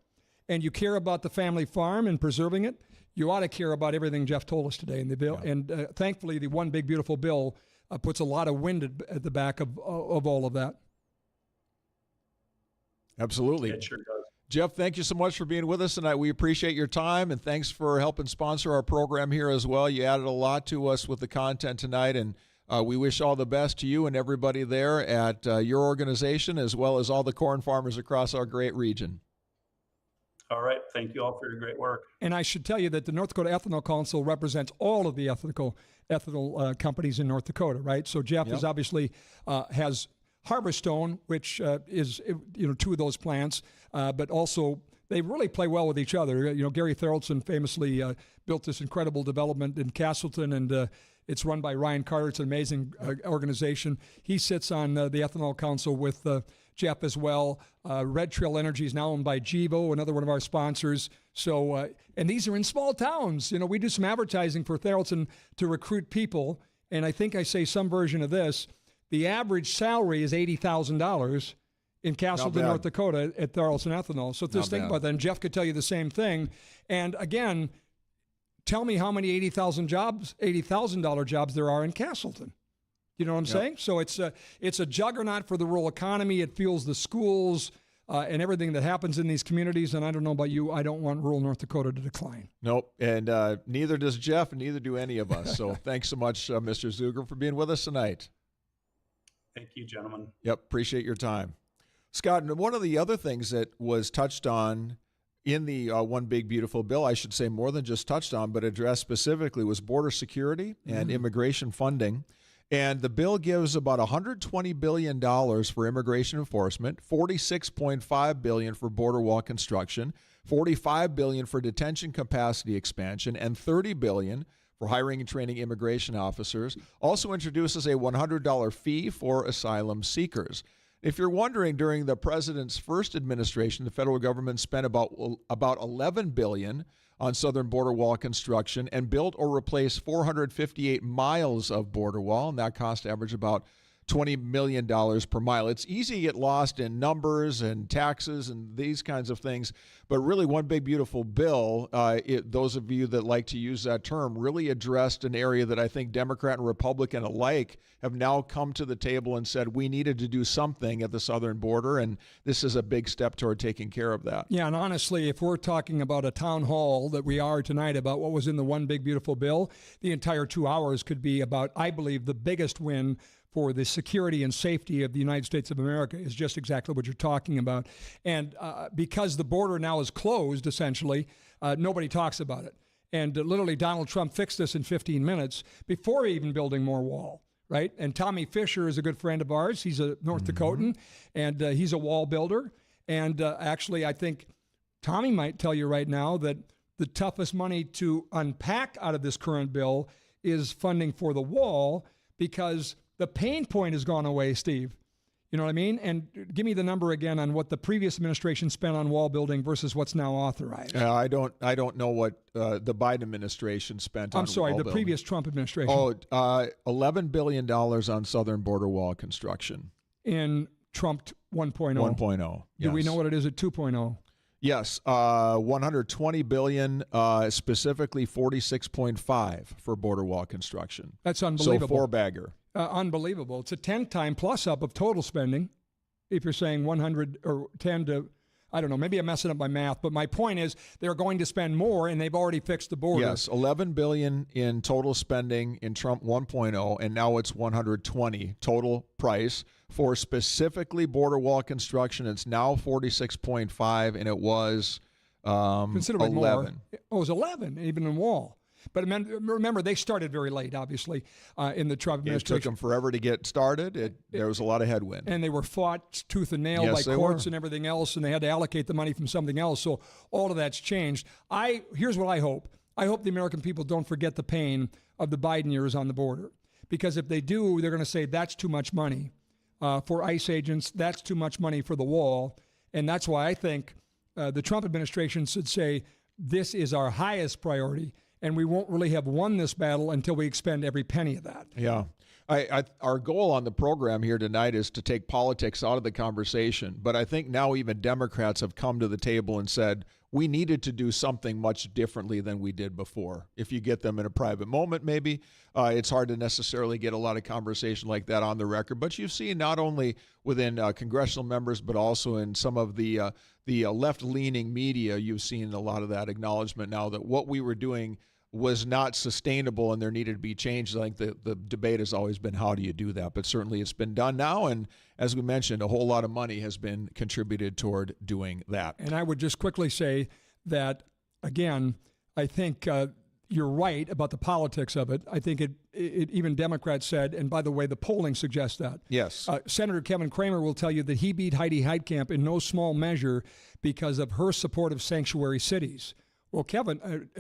and you care about the family farm and preserving it, you ought to care about everything Jeff told us today in the bill. Yeah. And thankfully, the One Big Beautiful Bill puts a lot of wind at the back of all of that. Absolutely. It sure does. Jeff, thank you so much for being with us tonight. We appreciate your time, and thanks for helping sponsor our program here as well. You added a lot to us with the content tonight, and we wish all the best to you and everybody there at your organization, as well as all the corn farmers across our great region. All right. Thank you all for your great work. And I should tell you that the North Dakota Ethanol Council represents all of the ethanol companies in North Dakota, right? So Jeff is obviously has Harborstone, which is two of those plants, but also they really play well with each other. Gary Tharaldson famously built this incredible development in Castleton, and it's run by Ryan Carter. It's an amazing organization. He sits on the Ethanol Council with Jeff as well. Red Trail Energy is now owned by Gevo, another one of our sponsors. So, and these are in small towns. We do some advertising for Tharaldson to recruit people, and I think I say some version of this. The average salary is $80,000 in Castleton, North Dakota at Tharaldson Ethanol. So just think about that. And Jeff could tell you the same thing. And again, tell me how many $80,000 jobs there are in Castleton. You know what I'm saying? So it's a juggernaut for the rural economy. It fuels the schools and everything that happens in these communities. And I don't know about you, I don't want rural North Dakota to decline. Nope. And neither does Jeff, and neither do any of us. So thanks so much, Mr. Zuger, for being with us tonight. Thank you, gentlemen. Yep, appreciate your time. Scott, one of the other things that was touched on in the One Big Beautiful Bill, I should say more than just touched on, but addressed specifically, was border security and immigration funding. And the bill gives about $120 billion for immigration enforcement, $46.5 billion for border wall construction, $45 billion for detention capacity expansion, and $30 billion for hiring and training immigration officers. Also introduces a $100 fee for asylum seekers. If you're wondering, during the president's first administration, the federal government spent about $11 billion on southern border wall construction and built or replaced 458 miles of border wall, and that cost averaged about $20 million per mile. It's easy to get lost in numbers and taxes and these kinds of things, but really One Big Beautiful Bill, those of you that like to use that term, really addressed an area that I think Democrat and Republican alike have now come to the table and said we needed to do something at the southern border, and this is a big step toward taking care of that. Yeah, and honestly, if we're talking about a town hall that we are tonight about what was in the One Big Beautiful Bill, the entire 2 hours could be about, I believe, the biggest win for the security and safety of the United States of America is just exactly what you're talking about. And because the border now is closed, essentially, nobody talks about it. And literally, Donald Trump fixed this in 15 minutes before even building more wall, right? And Tommy Fisher is a good friend of ours. He's a North Dakotan, and he's a wall builder. And actually, I think Tommy might tell you right now that the toughest money to unpack out of this current bill is funding for the wall, because the pain point has gone away, Steve. You know what I mean? And give me the number again on what the previous administration spent on wall building versus what's now authorized. I don't know what the Biden administration spent on I'm sorry, wall the building. previous Trump administration. Oh, $11 billion on southern border wall construction. In Trump 1.0. 1.0, yes. Do we know what it is at 2.0? Yes, $120 billion, specifically $46.5 for border wall construction. That's unbelievable. So four-bagger. Unbelievable. It's a 10-time plus-up of total spending, if you're saying 100 or 10 to, I don't know, maybe I'm messing up my math, but my point is they're going to spend more, and they've already fixed the border. Yes, $11 billion in total spending in Trump 1.0, and now it's $120 total price for specifically border wall construction. It's now $46.5, and it was considerably 11. More. It was 11, even in wall. But remember, they started very late, obviously, in the Trump administration. It took them forever to get started. There was a lot of headwind. And they were fought tooth and nail by courts and everything else, and they had to allocate the money from something else. So all of that's changed. Here's what I hope. I hope the American people don't forget the pain of the Biden years on the border. Because if they do, they're going to say that's too much money for ICE agents. That's too much money for the wall. And that's why I think the Trump administration should say this is our highest priority. And we won't really have won this battle until we expend every penny of that. Yeah. Our goal on the program here tonight is to take politics out of the conversation. But I think now even Democrats have come to the table and said, we needed to do something much differently than we did before. If you get them in a private moment, maybe it's hard to necessarily get a lot of conversation like that on the record. But you've seen not only within congressional members, but also in some of the left-leaning media, you've seen a lot of that acknowledgement now that what we were doing was not sustainable and there needed to be changes. I think the debate has always been, how do you do that? But certainly it's been done now. And as we mentioned, a whole lot of money has been contributed toward doing that. And I would just quickly say that, again, I think you're right about the politics of it. I think it even Democrats said, and by the way, the polling suggests that. Yes. Senator Kevin Cramer will tell you that he beat Heidi Heitkamp in no small measure because of her support of sanctuary cities. Well,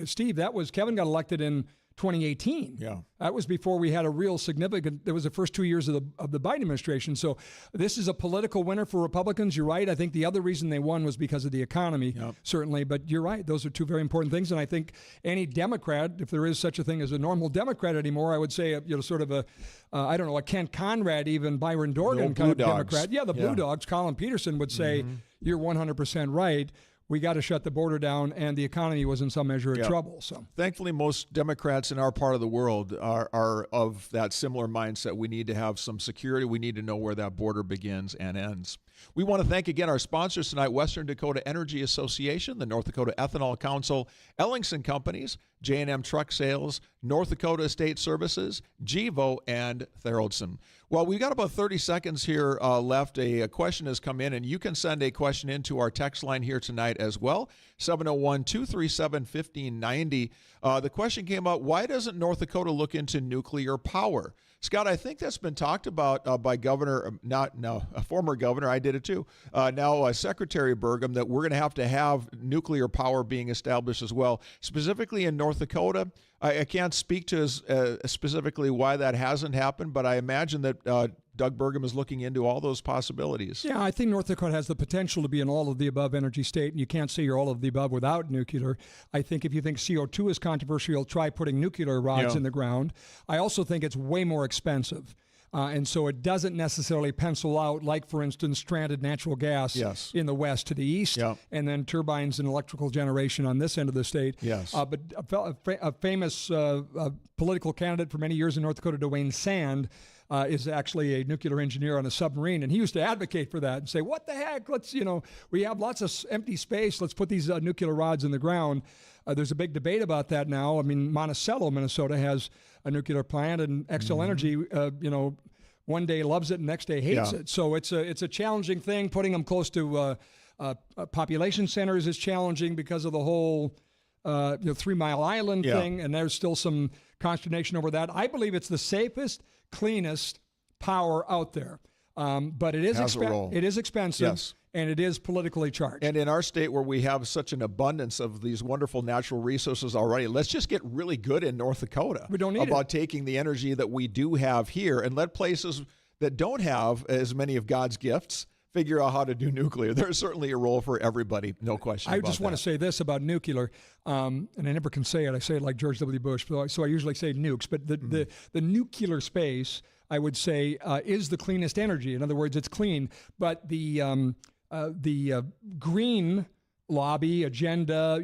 Steve, Kevin got elected in 2018. Yeah. That was before we had a real significant, that was the first 2 years of the Biden administration. So this is a political winner for Republicans. You're right. I think the other reason they won was because of the economy, certainly. But you're right. Those are two very important things. And I think any Democrat, if there is such a thing as a normal Democrat anymore, I would say, sort of a Kent Conrad, even Byron Dorgan kind of Democrat. Yeah, the Blue Dogs, Colin Peterson would say, you're 100% right. We got to shut the border down, and the economy was in some measure in trouble. So, thankfully, most Democrats in our part of the world are of that similar mindset. We need to have some security. We need to know where that border begins and ends. We want to thank again our sponsors tonight: Western Dakota Energy Association, the North Dakota Ethanol Council, Ellingson Companies, J&M Truck Sales, North Dakota Estate Services, Gevo, and Theraldson. Well, we've got about 30 seconds here left. A question has come in, and you can send a question into our text line here tonight as well, 701-237-1590. The question came out, why doesn't North Dakota look into nuclear power? Scott, I think that's been talked about by a former governor. I did it too. Now Secretary Burgum, that we're going to have nuclear power being established as well, specifically in North Dakota. I can't speak to specifically why that hasn't happened, but I imagine that Doug Burgum is looking into all those possibilities. Yeah, I think North Dakota has the potential to be an all-of-the-above energy state, and you can't say you're all-of-the-above without nuclear. I think if you think CO2 is controversial, try putting nuclear rods in the ground. I also think it's way more expensive. And so it doesn't necessarily pencil out, like, for instance, stranded natural gas in the west to the east, and then turbines and electrical generation on this end of the state. Yes. But a famous political candidate for many years in North Dakota, Dwayne Sand, is actually a nuclear engineer on a submarine, and he used to advocate for that and say, what the heck, we have lots of empty space, let's put these nuclear rods in the ground. There's a big debate about that now. I mean, Monticello, Minnesota has a nuclear plant, and Xcel Energy, one day loves it and next day hates it. So it's a challenging thing. Putting them close to population centers is challenging because of the whole 3 Mile Island thing, and there's still some consternation over that. I believe it's the safest, cleanest power out there, but it is expensive. Yes. And it is politically charged. And in our state, where we have such an abundance of these wonderful natural resources already, let's just get really good in North Dakota about taking the energy that we do have here and let places that don't have as many of God's gifts figure out how to do nuclear. There's certainly a role for everybody, no question about that. I just want to say this about nuclear, and I never can say it. I say it like George W. Bush, so I usually say nukes. But the nuclear space, I would say, is the cleanest energy. In other words, it's clean. But the green lobby agenda,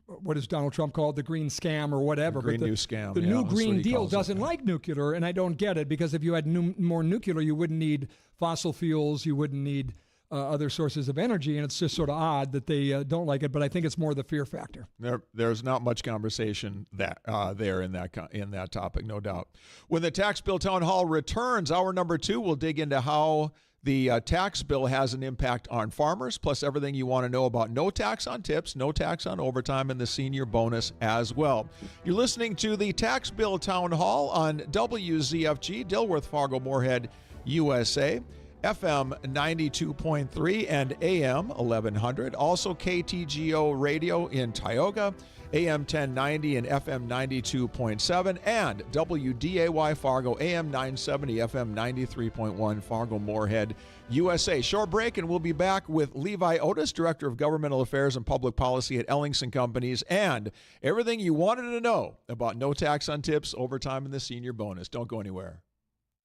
what does Donald Trump call it? The green scam or whatever. Green new scam. The new Green Deal doesn't like nuclear, and I don't get it, because if you had more nuclear, you wouldn't need fossil fuels, you wouldn't need other sources of energy, and it's just sort of odd that they don't like it. But I think it's more the fear factor. There's not much conversation there in that topic, no doubt. When the Tax Bill Town Hall returns, hour number 2, we'll dig into how the tax bill has an impact on farmers, plus everything you want to know about no tax on tips, no tax on overtime, and the senior bonus as well. You're listening to the Tax Bill Town Hall on WZFG, Dilworth, Fargo, Moorhead, USA, FM 92.3 and AM 1100. Also KTGO Radio in Tioga, AM 1090 and FM 92.7, and WDAY Fargo, AM 970, FM 93.1, Fargo, Moorhead, USA. Short break, and we'll be back with Levi Otis, Director of Governmental Affairs and Public Policy at Ellingson Companies, and everything you wanted to know about no tax on tips, overtime, and the senior bonus. Don't go anywhere.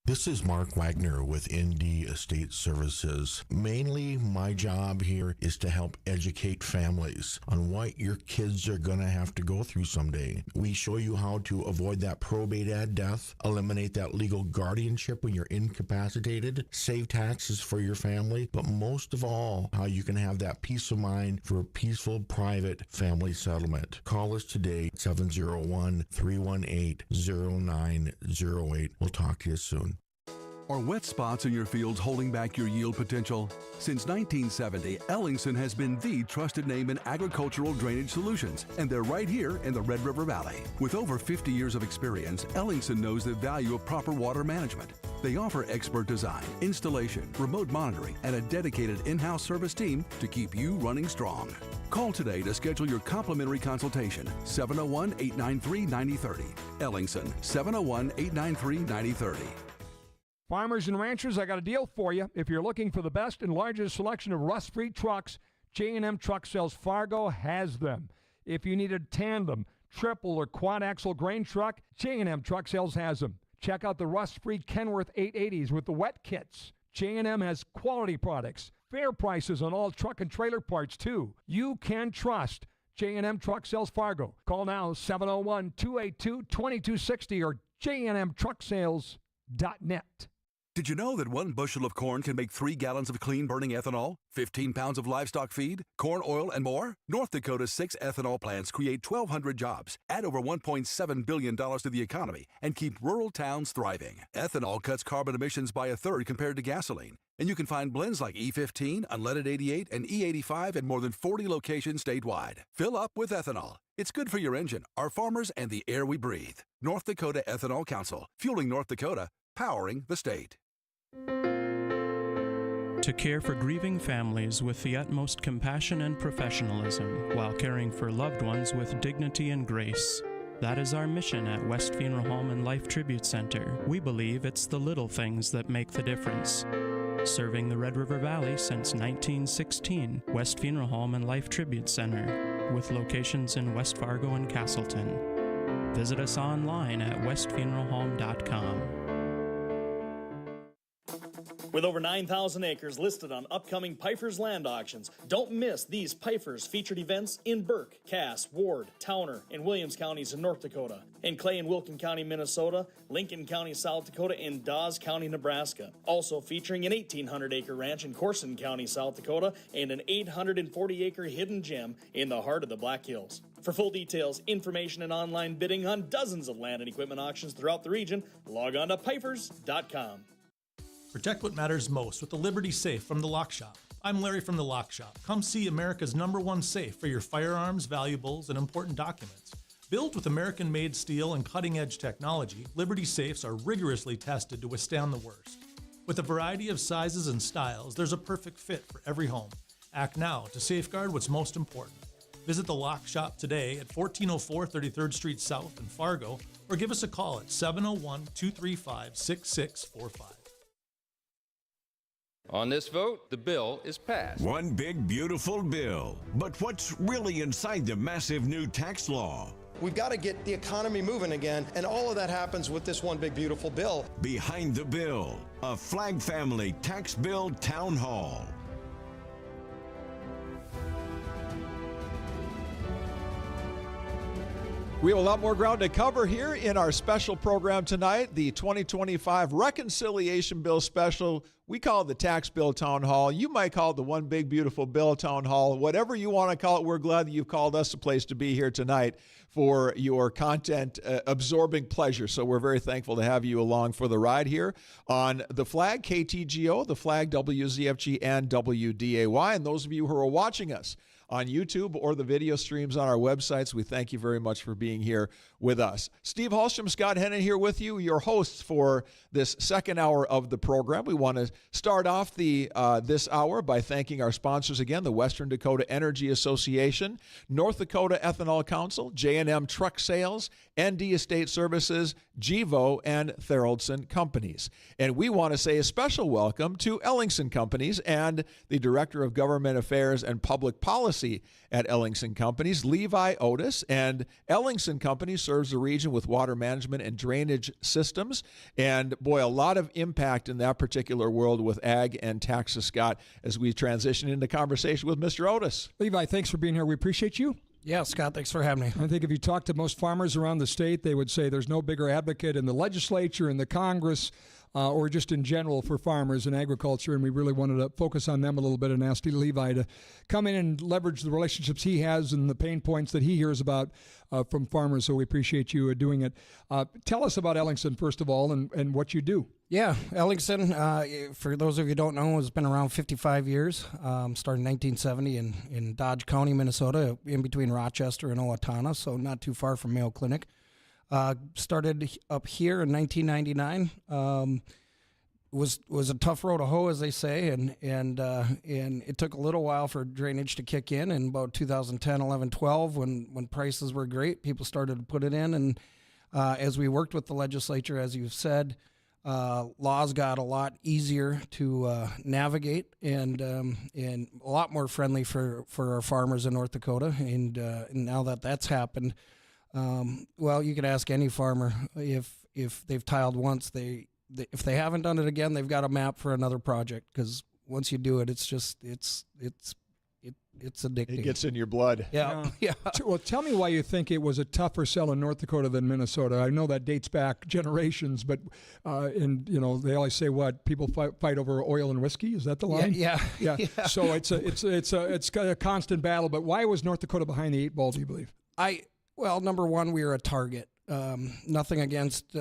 This is Mark Wagner with ND Estate Services. Mainly, my job here is to help educate families on what your kids are going to have to go through someday. We show you how to avoid that probate at death, eliminate that legal guardianship when you're incapacitated, save taxes for your family, but most of all, how you can have that peace of mind for a peaceful, private family settlement. Call us today, 701-318-0908. We'll talk to you soon. Are wet spots in your fields holding back your yield potential? Since 1970, Ellingson has been the trusted name in agricultural drainage solutions, and they're right here in the Red River Valley. With over 50 years of experience, Ellingson knows the value of proper water management. They offer expert design, installation, remote monitoring, and a dedicated in-house service team to keep you running strong. Call today to schedule your complimentary consultation, 701-893-9030. Ellingson, 701-893-9030. Farmers and ranchers, I got a deal for you. If you're looking for the best and largest selection of rust-free trucks, J&M Truck Sales Fargo has them. If you need a tandem, triple, or quad-axle grain truck, J&M Truck Sales has them. Check out the rust-free Kenworth 880s with the wet kits. J&M has quality products, fair prices on all truck and trailer parts, too. You can trust J&M Truck Sales Fargo. Call now, 701-282-2260 or jnmtrucksales.net. Did you know that 1 bushel of corn can make 3 gallons of clean-burning ethanol, 15 pounds of livestock feed, corn oil, and more? North Dakota's 6 ethanol plants create 1,200 jobs, add over $1.7 billion to the economy, and keep rural towns thriving. Ethanol cuts carbon emissions by 1/3 compared to gasoline. And you can find blends like E15, Unleaded 88, and E85 in more than 40 locations statewide. Fill up with ethanol. It's good for your engine, our farmers, and the air we breathe. North Dakota Ethanol Council, fueling North Dakota, powering the state. To care for grieving families with the utmost compassion and professionalism while caring for loved ones with dignity and grace. That is our mission at West Funeral Home and Life Tribute Center. We believe it's the little things that make the difference. Serving the Red River Valley since 1916, West Funeral Home and Life Tribute Center, with locations in West Fargo and Castleton. Visit us online at westfuneralhome.com. With over 9,000 acres listed on upcoming Pfeiffer's land auctions, don't miss these Pfeiffer's featured events in Burke, Cass, Ward, Towner, and Williams counties in North Dakota, in Clay and Wilkin County, Minnesota, Lincoln County, South Dakota, and Dawes County, Nebraska. Also featuring an 1,800-acre ranch in Corson County, South Dakota, and an 840-acre hidden gem in the heart of the Black Hills. For full details, information, and online bidding on dozens of land and equipment auctions throughout the region, log on to Pfeifers.com. Protect what matters most with the Liberty Safe from the Lock Shop. I'm Larry from the Lock Shop. Come see America's #1 safe for your firearms, valuables, and important documents. Built with American-made steel and cutting-edge technology, Liberty Safes are rigorously tested to withstand the worst. With a variety of sizes and styles, there's a perfect fit for every home. Act now to safeguard what's most important. Visit the Lock Shop today at 1404 33rd Street South in Fargo, or give us a call at 701-235-6645. On this vote, the bill is passed. One big, beautiful bill. But what's really inside the massive new tax law? We've got to get the economy moving again, and all of that happens with this one big, beautiful bill. Behind the bill, a Flag Family Tax Bill Town Hall. We have a lot more ground to cover here in our special program tonight, the 2025 Reconciliation Bill Special. We call it the Tax Bill Town Hall. You might call it the One Big Beautiful Bill Town Hall. Whatever you want to call it, we're glad that you've called us a place to be here tonight for your content-absorbing pleasure. So we're very thankful to have you along for the ride here on the Flag, KTGO, the Flag, WZFG, and WDAY. And those of you who are watching us on YouTube or the video streams on our websites, we thank you very much for being here with us. Steve Hallstrom, Scott Hennen here with you, your hosts for this second hour of the program. We want to start off this hour by thanking our sponsors again, the Western Dakota Energy Association, North Dakota Ethanol Council, J&M Truck Sales, ND Estate Services, Gevo, and Theraldson Companies. And we want to say a special welcome to Ellingson Companies and the Director of Government Affairs and Public Policy at Ellingson Companies, Levi Otis. And Ellingson Companies serves the region with water management and drainage systems. And boy, a lot of impact in that particular world with ag and taxes, Scott, as we transition into conversation with Mr. Otis. Levi, thanks for being here. We appreciate you. Yeah, Scott, thanks for having me. I think if you talk to most farmers around the state, they would say there's no bigger advocate in the legislature, in the Congress, or just in general for farmers and agriculture, and we really wanted to focus on them a little bit and ask Levi to come in and leverage the relationships he has and the pain points that he hears about from farmers, so we appreciate you doing it. Tell us about Ellingson, first of all, and what you do. Yeah, Ellingson, for those of you who don't know, has been around 55 years, started in 1970 in Dodge County, Minnesota, in between Rochester and Owatonna, so not too far from Mayo Clinic. Started up here in 1999. Was a tough road to hoe, as they say, and it took a little while for drainage to kick in about 2010, 11, 12, when prices were great. People started to put it in, and as we worked with the legislature, as you've said, laws got a lot easier to navigate and a lot more friendly for our farmers in North Dakota. And now that that's happened, well, you could ask any farmer if they've tiled once, if they haven't done it again, they've got a map for another project, because once you do it, it's addicting. It gets in your blood. Yeah. Well, tell me why you think it was a tougher sell in North Dakota than Minnesota. I know that dates back generations, but they always say what people fight over oil and whiskey. Is that the line? Yeah. So it's a constant battle. But why was North Dakota behind the eight ball, do you believe? Well, number one, we were a target. Nothing against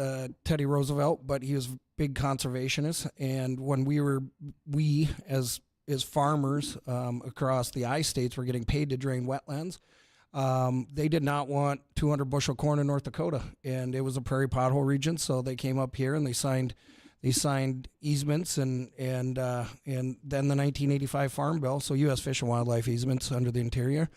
Teddy Roosevelt, but he was a big conservationist. And when we as farmers across the I-states were getting paid to drain wetlands, they did not want 200 bushel corn in North Dakota. And it was a prairie pothole region, so they came up here and they signed easements and then the 1985 Farm Bill, so U.S. Fish and Wildlife easements under the interior.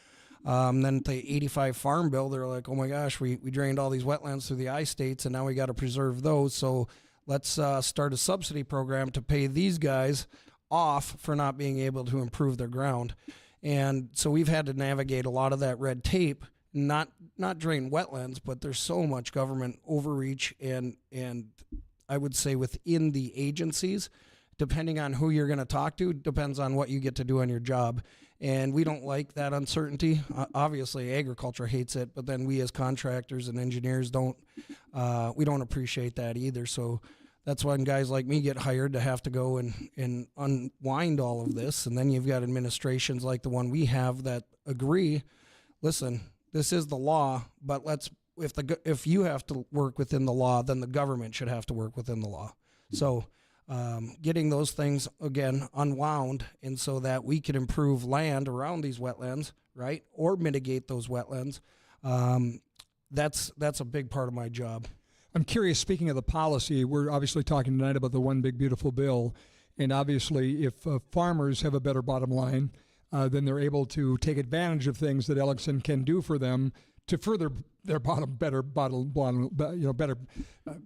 Then the 85 Farm Bill, they're like, oh my gosh, we drained all these wetlands through the I-states, and now we got to preserve those. So let's start a subsidy program to pay these guys off for not being able to improve their ground. And so we've had to navigate a lot of that red tape, not drain wetlands, but there's so much government overreach and I would say within the agencies, depending on who you're going to talk to, depends on what you get to do on your job. And we don't like that uncertainty. Obviously, agriculture hates it, but then we as contractors and engineers don't appreciate that either. So that's when guys like me get hired to have to go and unwind all of this. And then you've got administrations like the one we have that agree, listen, this is the law, but if you have to work within the law, then the government should have to work within the law. So getting those things, again, unwound, and so that we can improve land around these wetlands, right, or mitigate those wetlands, that's a big part of my job. I'm curious, speaking of the policy, we're obviously talking tonight about the one big beautiful bill, and obviously if farmers have a better bottom line, then they're able to take advantage of things that Ellingson can do for them to further their better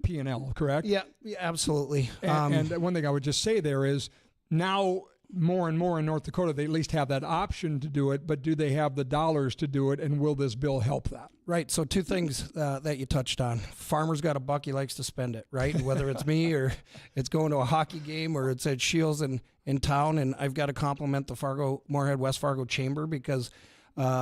P&L, correct? Yeah, absolutely. And one thing I would just say there is now more and more in North Dakota, they at least have that option to do it, but do they have the dollars to do it, and will this bill help that? Right, so two things that you touched on. Farmer's got a buck, he likes to spend it, right? Whether it's me or it's going to a hockey game or it's at Shields in town, and I've got to compliment the Moorhead West Fargo Chamber because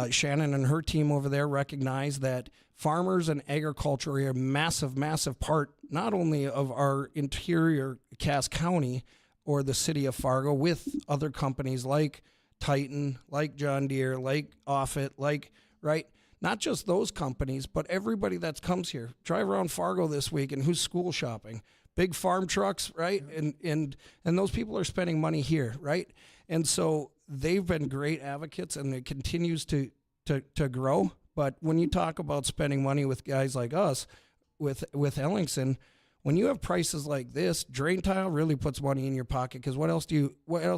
Shannon and her team over there recognize that farmers and agriculture are a massive, massive part not only of our interior Cass County or the city of Fargo with other companies like Titan, like John Deere, like Offutt, right? Not just those companies, but everybody that comes here. Drive around Fargo this week and who's school shopping? Big farm trucks, right? And those people are spending money here, right? And so they've been great advocates, and it continues to grow. But when you talk about spending money with guys like us, with Ellingson, when you have prices like this, drain tile really puts money in your pocket, because what else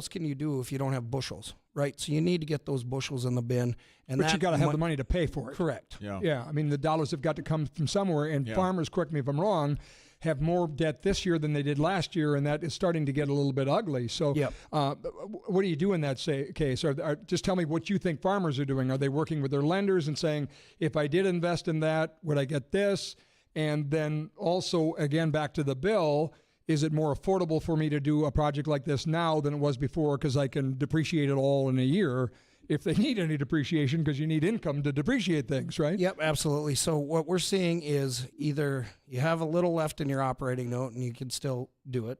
can you do if you don't have bushels, right? So you need to get those bushels in the bin. And but you got to have the money to pay for it. Correct. Yeah. I mean, the dollars have got to come from somewhere, and farmers, correct me if I'm wrong, have more debt this year than they did last year, and that is starting to get a little bit ugly. So what do you do in that case? Just tell me what you think farmers are doing. Are they working with their lenders and saying, if I did invest in that, would I get this? And then also, again, back to the bill, is it more affordable for me to do a project like this now than it was before because I can depreciate it all in a year if they need any depreciation, because you need income to depreciate things, right? Yep, absolutely. So what we're seeing is either you have a little left in your operating note and you can still do it.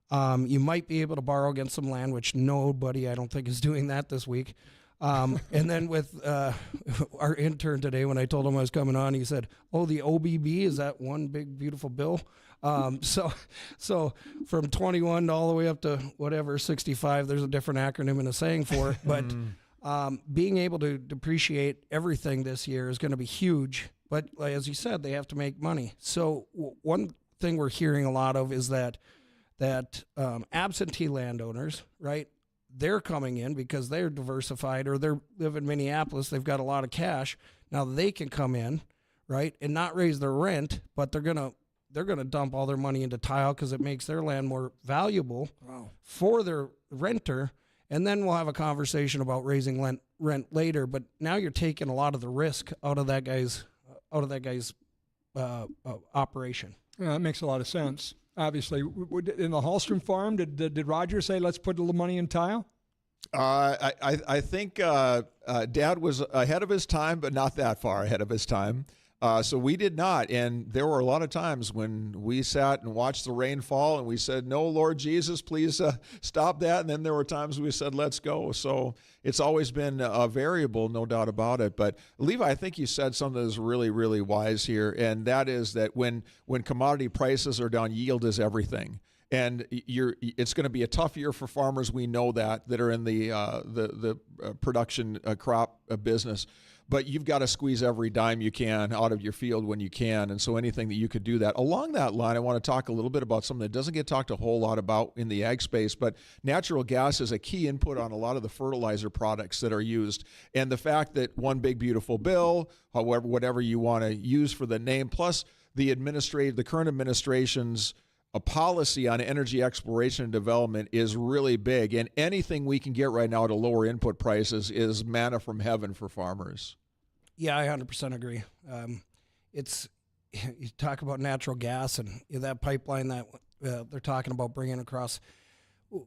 You might be able to borrow against some land, which nobody, I don't think, is doing that this week. And then with our intern today, when I told him I was coming on, he said, "Oh, the OBB, is that one big, beautiful bill?" So from 21 all the way up to whatever, 65, there's a different acronym and a saying for it. But being able to depreciate everything this year is going to be huge. But as you said, they have to make money. So one thing we're hearing a lot of is that absentee landowners, right, they're coming in because they're diversified, or they live in Minneapolis, they've got a lot of cash. Now they can come in, right, and not raise their rent, but they're gonna dump all their money into tile because it makes their land more valuable for their renter. And then we'll have a conversation about raising rent later. But now you're taking a lot of the risk out of that guy's operation. Yeah, that makes a lot of sense. Obviously, in the Hallstrom farm, did Roger say, let's put a little money in tile? I think Dad was ahead of his time, but not that far ahead of his time. So we did not. And there were a lot of times when we sat and watched the rain fall and we said, "No, Lord Jesus, please stop that." And then there were times we said, "Let's go." So it's always been a variable, no doubt about it. But Levi, I think you said something that's really, really wise here. And that is that when commodity prices are down, yield is everything. And it's going to be a tough year for farmers. We know that are in the production crop business. But you've got to squeeze every dime you can out of your field when you can. And so anything that you could do that. Along that line, I want to talk a little bit about something that doesn't get talked a whole lot about in the ag space, but natural gas is a key input on a lot of the fertilizer products that are used. And the fact that one big beautiful bill, however, whatever you want to use for the name, plus the current administration's a policy on energy exploration and development is really big, and anything we can get right now to lower input prices is manna from heaven for farmers. Yeah, I 100% agree. You talk about natural gas and that pipeline that they're talking about bringing across.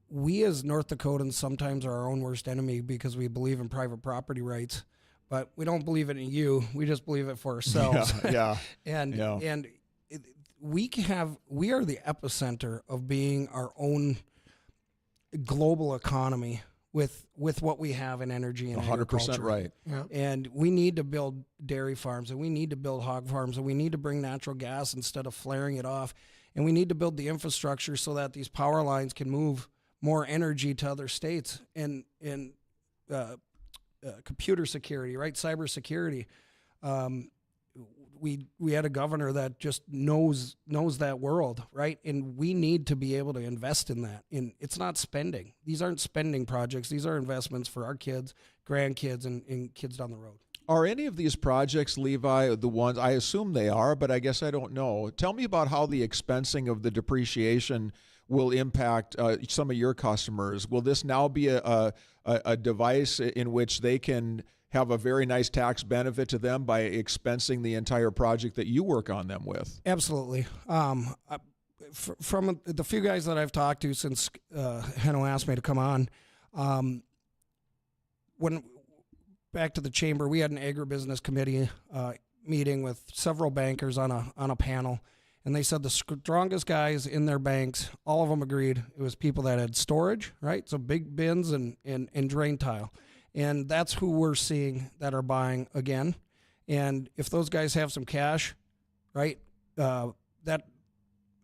We as North Dakotans sometimes are our own worst enemy because we believe in private property rights, but we don't believe it in you. We just believe it for ourselves. Yeah. And we are the epicenter of being our own global economy with what we have in energy and 100% right. Yeah. And we need to build dairy farms, and we need to build hog farms, and we need to bring natural gas instead of flaring it off. And we need to build the infrastructure so that these power lines can move more energy to other states, and computer security, right? Cyber security. We had a governor that just knows that world, right? And we need to be able to invest in that. And it's not spending. These aren't spending projects. These are investments for our kids, grandkids, and kids down the road. Are any of these projects, Levi, the ones, I assume they are, but I guess I don't know. Tell me about how the expensing of the depreciation will impact some of your customers. Will this now be a device in which they can have a very nice tax benefit to them by expensing the entire project that you work on them with? Absolutely. From the few guys that I've talked to since Hennen asked me to come on, when back to the chamber, we had an agribusiness committee meeting with several bankers on a panel, and they said the strongest guys in their banks, all of them agreed it was people that had storage, right? So big bins and drain tile. And that's who we're seeing that are buying again. And if those guys have some cash, right, that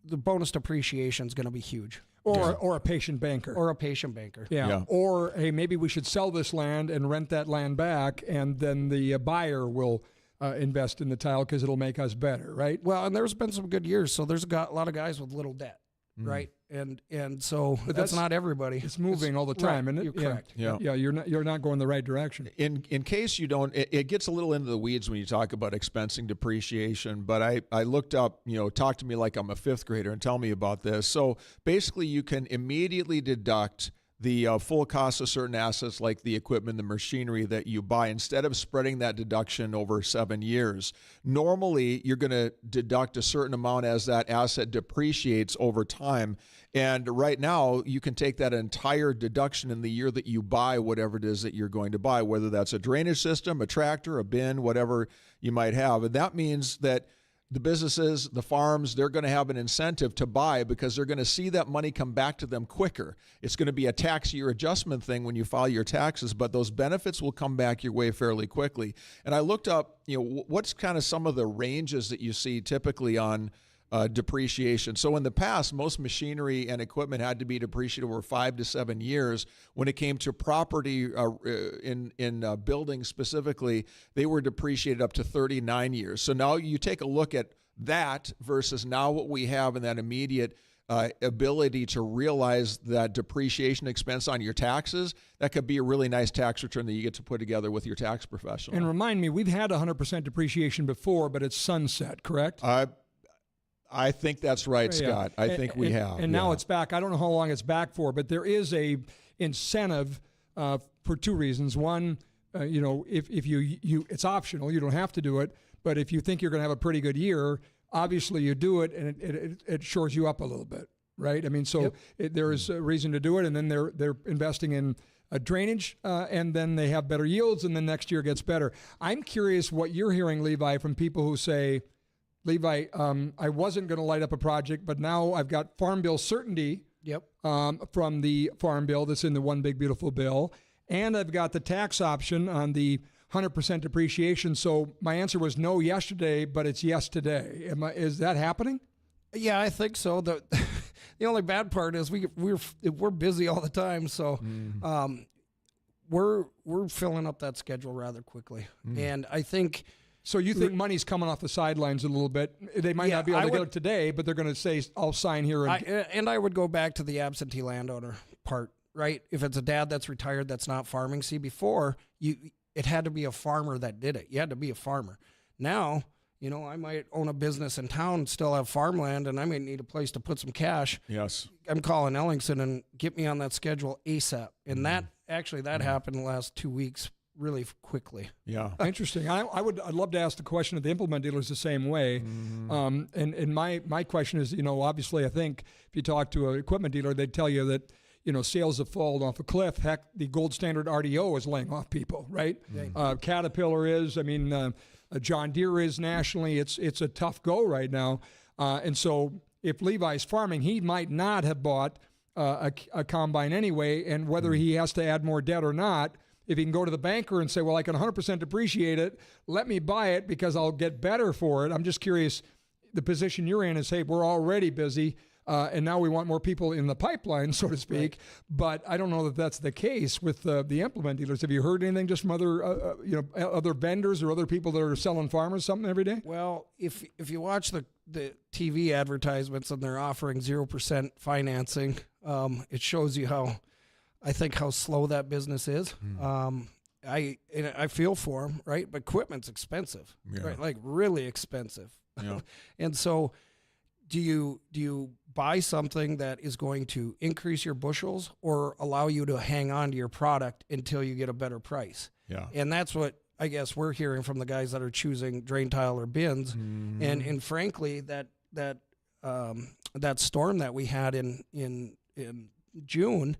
the bonus depreciation is going to be huge. Or a patient banker. Or a patient banker. Yeah. Or, hey, maybe we should sell this land and rent that land back, and then the buyer will invest in the tile because it'll make us better, right? Well, and there's been some good years, so there's a lot of guys with little debt, right? And so But that's not everybody. It's moving all the time, right, and you're correct. Yeah. You're not going the right direction. In case you don't, it gets a little into the weeds when you talk about expensing depreciation, but I looked up, talk to me like I'm a fifth grader and tell me about this. So basically you can immediately deduct the full cost of certain assets like the equipment, the machinery that you buy, instead of spreading that deduction over 7 years. Normally, you're going to deduct a certain amount as that asset depreciates over time. And right now, you can take that entire deduction in the year that you buy whatever it is that you're going to buy, whether that's a drainage system, a tractor, a bin, whatever you might have. And that means that the businesses, the farms, they're going to have an incentive to buy because they're going to see that money come back to them quicker. It's going to be a tax year adjustment thing when you file your taxes, but those benefits will come back your way fairly quickly. And I looked up, what's kind of some of the ranges that you see typically on depreciation. So in the past, most machinery and equipment had to be depreciated over 5 to 7 years. When it came to property in buildings specifically, they were depreciated up to 39 years. So now you take a look at that versus now what we have in that immediate ability to realize that depreciation expense on your taxes. That could be a really nice tax return that you get to put together with your tax professional. And remind me, we've had 100% depreciation before, but it's sunset, correct? I think that's right, Scott. I think we have. And now it's back. I don't know how long it's back for, but there is a incentive for two reasons. One, if you it's optional, you don't have to do it. But if you think you're going to have a pretty good year, obviously you do it, and it shores you up a little bit, right? I mean, so there is a reason to do it, and then they're investing in a drainage, and then they have better yields, and then next year gets better. I'm curious what you're hearing, Levi, from people who say, Levi, I wasn't going to light up a project, but now I've got Farm Bill certainty from the Farm Bill that's in the One Big Beautiful Bill, and I've got the tax option on the 100% depreciation. So my answer was no yesterday, but it's yes today. Is that happening? Yeah, I think so. The only bad part is we're busy all the time, so we're filling up that schedule rather quickly, and I think. So you think money's coming off the sidelines a little bit? They might not be able to get it today, but they're going to say, "I'll sign here." And I would go back to the absentee landowner part, right? If it's a dad that's retired that's not farming, see, before it had to be a farmer that did it. You had to be a farmer. Now, I might own a business in town and still have farmland, and I might need a place to put some cash. Yes, I'm calling Ellingson and get me on that schedule ASAP. And that happened the last 2 weeks. Really quickly. Yeah. Interesting. I'd love to ask the question of the implement dealers the same way. And my question is, obviously I think if you talk to an equipment dealer, they'd tell you that, sales have fallen off a cliff. Heck, the gold standard RDO is laying off people, right? Caterpillar is, John Deere is nationally. It's a tough go right now. And so if Levi's farming, he might not have bought a combine anyway. And whether he has to add more debt or not, if he can go to the banker and say, well, I can 100% depreciate it, let me buy it because I'll get better for it. I'm just curious, the position you're in is, hey, we're already busy, and now we want more people in the pipeline, so to speak. Right. But I don't know that that's the case with the implement dealers. Have you heard anything just from other vendors or other people that are selling farmers something every day? Well, if you watch the TV advertisements and they're offering 0% financing, it shows you how slow that business is. I feel for them, right? But equipment's expensive, right? Like really expensive. Yeah. And so do you buy something that is going to increase your bushels or allow you to hang on to your product until you get a better price? Yeah. And that's what I guess we're hearing from the guys that are choosing drain tile or bins. And frankly, that storm that we had in June,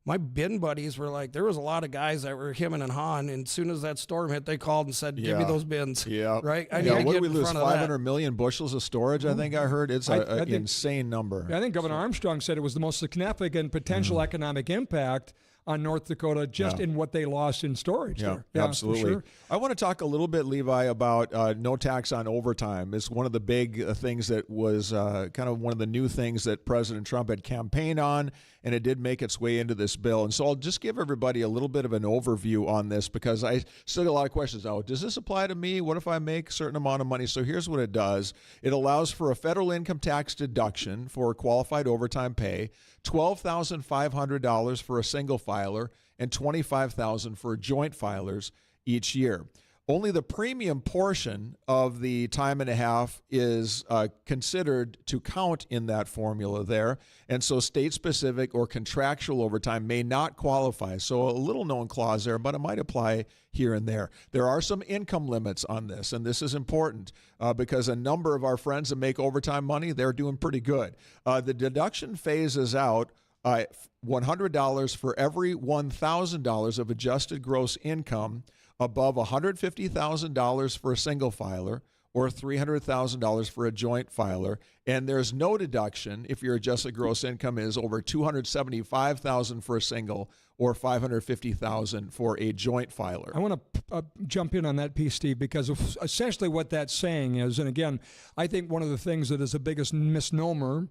my bin buddies were like, there was a lot of guys that were hemming and hawing, and as soon as that storm hit, they called and said, give me those bins. Yeah. Right? What did we lose, 500 million bushels of storage, I think I heard? It's an insane number. I think Governor Armstrong said it was the most significant potential economic impact on North Dakota just in what they lost in storage there. Yeah, absolutely. For sure. I want to talk a little bit, Levi, about no tax on overtime. It's one of the big things that was kind of one of the new things that President Trump had campaigned on and it did make its way into this bill. And so I'll just give everybody a little bit of an overview on this because I still get a lot of questions. Oh, does this apply to me? What if I make a certain amount of money? So here's what it does. It allows for a federal income tax deduction for qualified overtime pay, $12,500 for a single filer, and $25,000 for joint filers each year. Only the premium portion of the time and a half is considered to count in that formula there. And so state-specific or contractual overtime may not qualify. So a little-known clause there, but it might apply here and there. There are some income limits on this, and this is important because a number of our friends that make overtime money, they're doing pretty good. The deduction phases out $100 for every $1,000 of adjusted gross income above $150,000 for a single filer or $300,000 for a joint filer. And there's no deduction if your adjusted gross income is over $275,000 for a single or $550,000 for a joint filer. I want to jump in on that piece, Steve, because essentially what that's saying is, and again, I think one of the things that is the biggest misnomer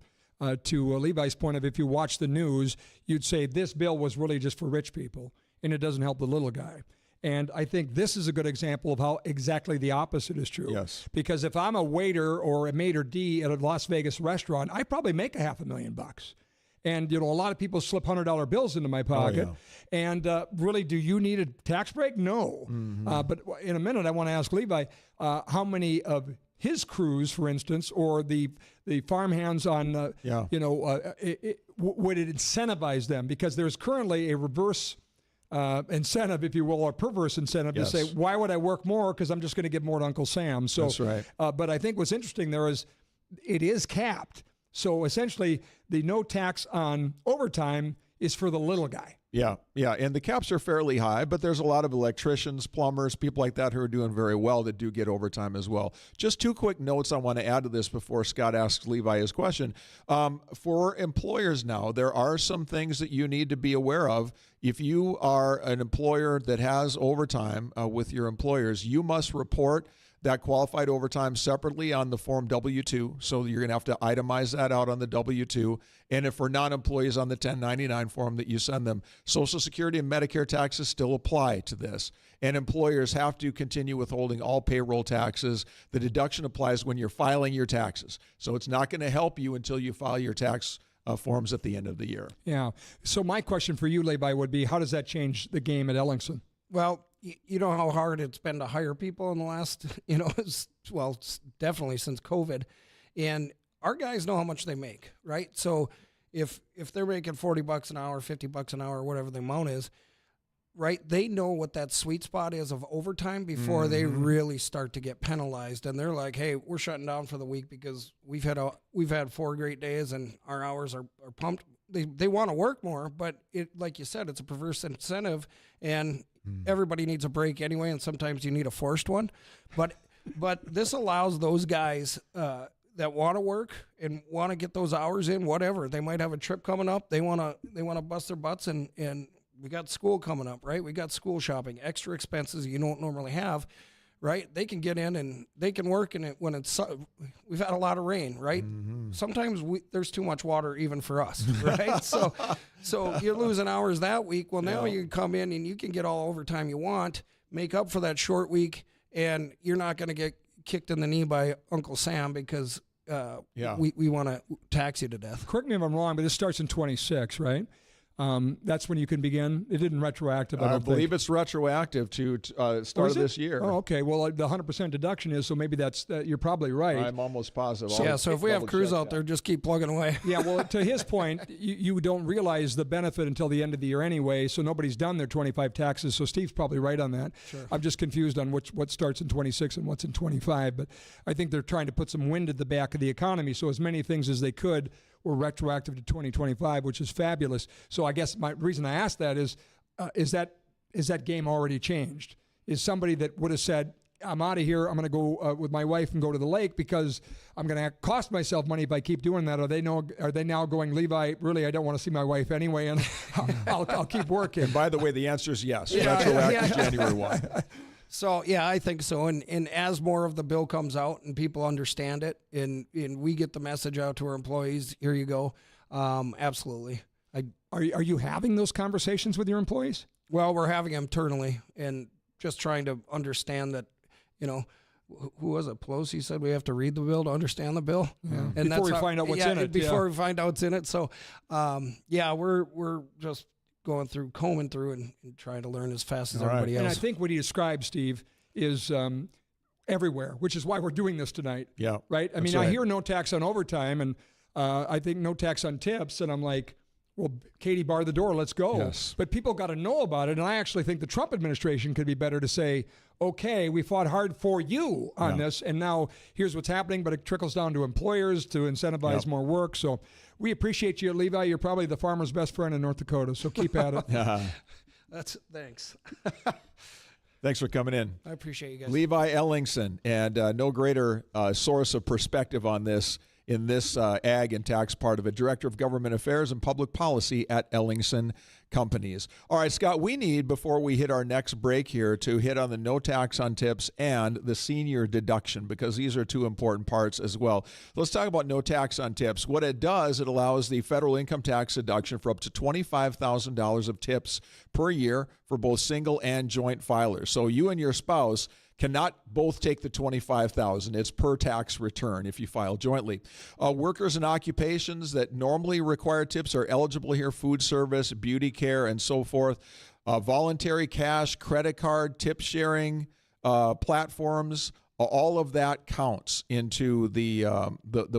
to Levi's point of, if you watch the news, you'd say this bill was really just for rich people and it doesn't help the little guy. And I think this is a good example of how exactly the opposite is true. Yes. Because if I'm a waiter or a maitre d' at a Las Vegas restaurant, I probably make $500,000. And, a lot of people slip $100 bills into my pocket. Oh, yeah. And really, do you need a tax break? No. But in a minute, I want to ask Levi how many of his crews, for instance, or the farmhands on, would it incentivize them? Because there's currently a reverse incentive, if you will, or perverse incentive to say, why would I work more? Because I'm just going to give more to Uncle Sam. So, that's right. But I think what's interesting there is it is capped. So essentially, the no tax on overtime is for the little guy. Yeah, and the caps are fairly high, but there's a lot of electricians, plumbers, people like that who are doing very well that do get overtime as well. Just two quick notes I want to add to this before Scott asks Levi his question. For employers now, there are some things that you need to be aware of. If you are an employer that has overtime with your employers, you must report that qualified overtime separately on the form W-2. So you're going to have to itemize that out on the W-2. And if for non-employees on the 1099 form that you send them, Social Security and Medicare taxes still apply to this. And employers have to continue withholding all payroll taxes. The deduction applies when you're filing your taxes. So it's not going to help you until you file your tax forms at the end of the year. Yeah. So my question for you, Levi, would be, how does that change the game at Ellingson? Well, you know how hard it's been to hire people in the last, definitely since COVID. And our guys know how much they make, right? So if they're making $40 an hour, $50 an hour, whatever the amount is, right, they know what that sweet spot is of overtime before they really start to get penalized. And they're like, hey, we're shutting down for the week because we've had 4 great days and our hours are pumped. They want to work more, but it, like you said, it's a perverse incentive, and everybody needs a break anyway, and sometimes you need a forced one. But this allows those guys that want to work and want to get those hours in, whatever. They might have a trip coming up. They want to bust their butts, and we got school coming up, right? We got school shopping, extra expenses you don't normally have, right? They can get in and they can work in it when we've had a lot of rain, right? Sometimes there's too much water even for us, right? so you're losing hours that week. Well, now you can come in and you can get all overtime you want, make up for that short week, and you're not going to get kicked in the knee by Uncle Sam because we want to tax you to death. Correct me if I'm wrong, but this starts in 26, right? That's when you can begin. It didn't retroactive. I believe it's retroactive to start of this year. Oh, okay. Well, the 100% deduction is, so maybe that's you're probably right. I'm almost positive. So if we have crews out there, just keep plugging away. Yeah. Well, to his point, you don't realize the benefit until the end of the year anyway. So nobody's done their 25 taxes. So Steve's probably right on that. Sure. I'm just confused on what starts in 26 and what's in 25. But I think they're trying to put some wind at the back of the economy. So as many things as they could were retroactive to 2025, which is fabulous. So I guess my reason I asked that is that game already changed? Is somebody that would have said, I'm out of here, I'm going to go with my wife and go to the lake because I'm going to cost myself money if I keep doing that? Are they now going, Levi, really, I don't want to see my wife anyway, and I'll keep working? And by the way, the answer is yes. Retroactive January 1. So, yeah, I think so. And as more of the bill comes out and people understand it and we get the message out to our employees, here you go, absolutely. Are you having those conversations with your employees? Well, we're having them internally and just trying to understand that, who was it? Pelosi said we have to read the bill to understand the bill. Yeah. And before we find out what's in it. Before we find out what's in it. So, we're just combing through and trying to learn as fast as everybody else. And I think what he described, Steve, is everywhere, which is why we're doing this tonight. Yeah. Right? I mean, I hear no tax on overtime, and I think no tax on tips, and I'm like, well, Katie, bar the door, let's go. Yes. But people got to know about it, and I actually think the Trump administration could be better to say, okay, we fought hard for you on this, and now here's what's happening, but it trickles down to employers to incentivize more work. So we appreciate you, Levi. You're probably the farmer's best friend in North Dakota, so keep at it. Thanks. Thanks for coming in. I appreciate you guys. Levi Ellingson, and no greater source of perspective on this in this ag and tax part of it, Director of Government Affairs and Public Policy at Ellingson Companies. All right, Scott, we need, before we hit our next break here, to hit on the no tax on tips and the senior deduction, because these are two important parts as well. Let's talk about no tax on tips. What it does, it allows the federal income tax deduction for up to $25,000 of tips per year for both single and joint filers. So you and your spouse cannot both take the $25,000. It's per tax return if you file jointly. Workers and occupations that normally require tips are eligible here: food service, beauty care, and so forth. Voluntary cash, credit card, tip sharing platforms, all of that counts into the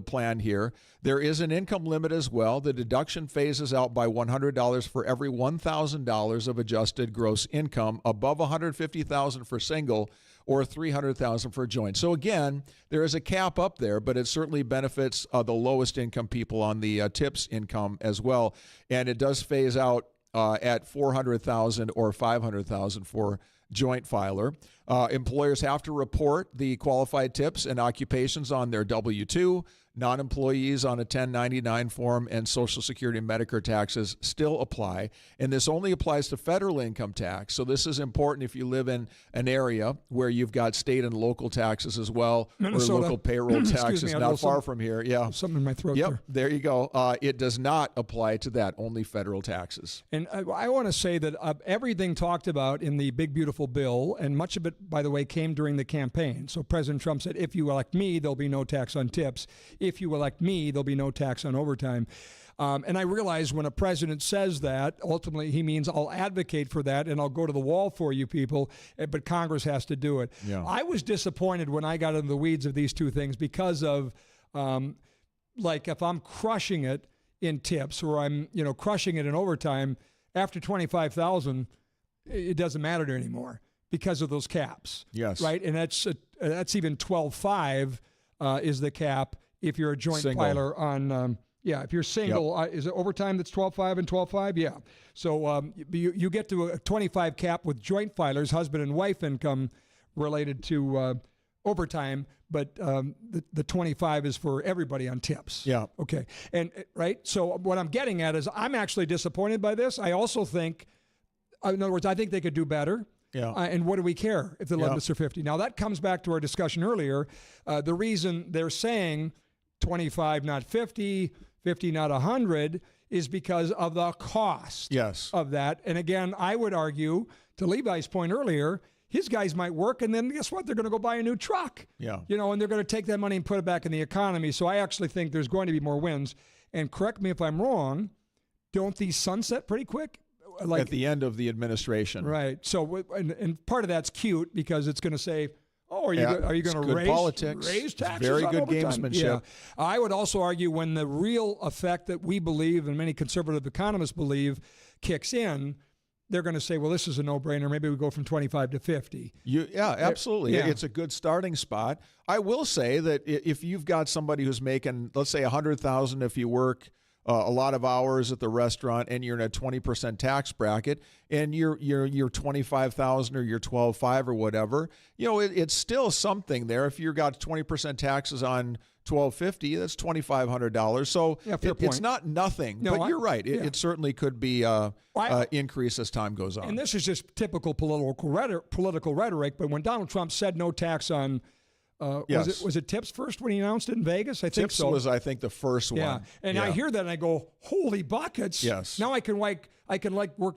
plan here. There is an income limit as well. The deduction phases out by $100 for every $1,000 of adjusted gross income, above $150,000 for single, or $300,000 for joint. So again, there is a cap up there, but it certainly benefits the lowest income people on the tips income as well. And it does phase out at $400,000 or $500,000 for joint filer. Employers have to report the qualified tips and occupations on their W-2. Non-employees on a 1099 form, and Social Security and Medicare taxes still apply. And this only applies to federal income tax. So this is important if you live in an area where you've got state and local taxes as well, Minnesota. or local payroll taxes, not far from here. Yeah, something in my throat. Yep, there you go. It does not apply to that, only federal taxes. And I want to say that everything talked about in the big, beautiful bill, and much of it, by the way, came during the campaign. So President Trump said, if you elect me, there'll be no tax on tips. If you elect me, there'll be no tax on overtime. And I realize when a president says that, ultimately he means I'll advocate for that and I'll go to the wall for you people, but Congress has to do it. Yeah. I was disappointed when I got into the weeds of these two things because of, like, if I'm crushing it in tips or I'm, crushing it in overtime, after $25,000, it doesn't matter anymore because of those caps. Yes. Right? And that's even 12.5 is the cap if you're a joint Single. filer on, if you're single, is it overtime that's 12.5 and 12.5? Yeah. So you get to a 25 cap with joint filers, husband and wife income related to overtime, but the 25 is for everybody on tips. Yeah. Okay. And right. So what I'm getting at is I'm actually disappointed by this. I also think, in other words, I think they could do better. Yeah. And what do we care if the limits are 50? Now, that comes back to our discussion earlier. The reason they're saying 25, not 50, 50, not 100, is because of the cost of that. And again, I would argue, to Levi's point earlier, his guys might work, and then guess what? They're going to go buy a new truck. Yeah. And they're going to take that money and put it back in the economy. So I actually think there's going to be more wins. And correct me if I'm wrong, don't these sunset pretty quick? Like at the end of the administration. Right. So, and part of that's cute because it's going to say, oh, are you going to raise taxes? Very on good overtime? gamesmanship. Yeah. I would also argue when the real effect that we believe and many conservative economists believe kicks in, they're going to say, well, this is a no-brainer. Maybe we go from 25 to 50. Absolutely. Yeah. It's a good starting spot. I will say that if you've got somebody who's making, let's say, $100,000 if you work a lot of hours at the restaurant, and you're in a 20% tax bracket, and you're 25,000 or you're 12.5 or whatever, it's still something there. If you've got 20% taxes on $1,250, that's $2,500. So it's not nothing. No, but you're right. It certainly could be increase as time goes on. And this is just typical political rhetoric. But when Donald Trump said no tax on Yes. Was it Tips first when he announced it in Vegas? I think Tips so. was, I think, the first one. Yeah, and I hear that and I go, holy buckets! Yes. Now I can work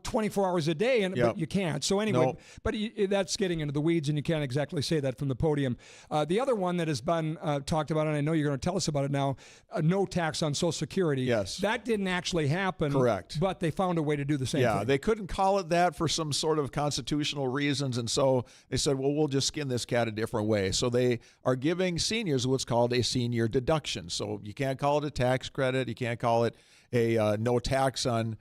24 hours a day, but you can't. So anyway, but that's getting into the weeds, and you can't exactly say that from the podium. The other one that has been talked about, and I know you're going to tell us about it now, no tax on Social Security. Yes. That didn't actually happen. Correct. But they found a way to do the same thing. Yeah, they couldn't call it that for some sort of constitutional reasons, and so they said, well, we'll just skin this cat a different way. So they are giving seniors what's called a senior deduction. So you can't call it a tax credit. You can't call it a no tax on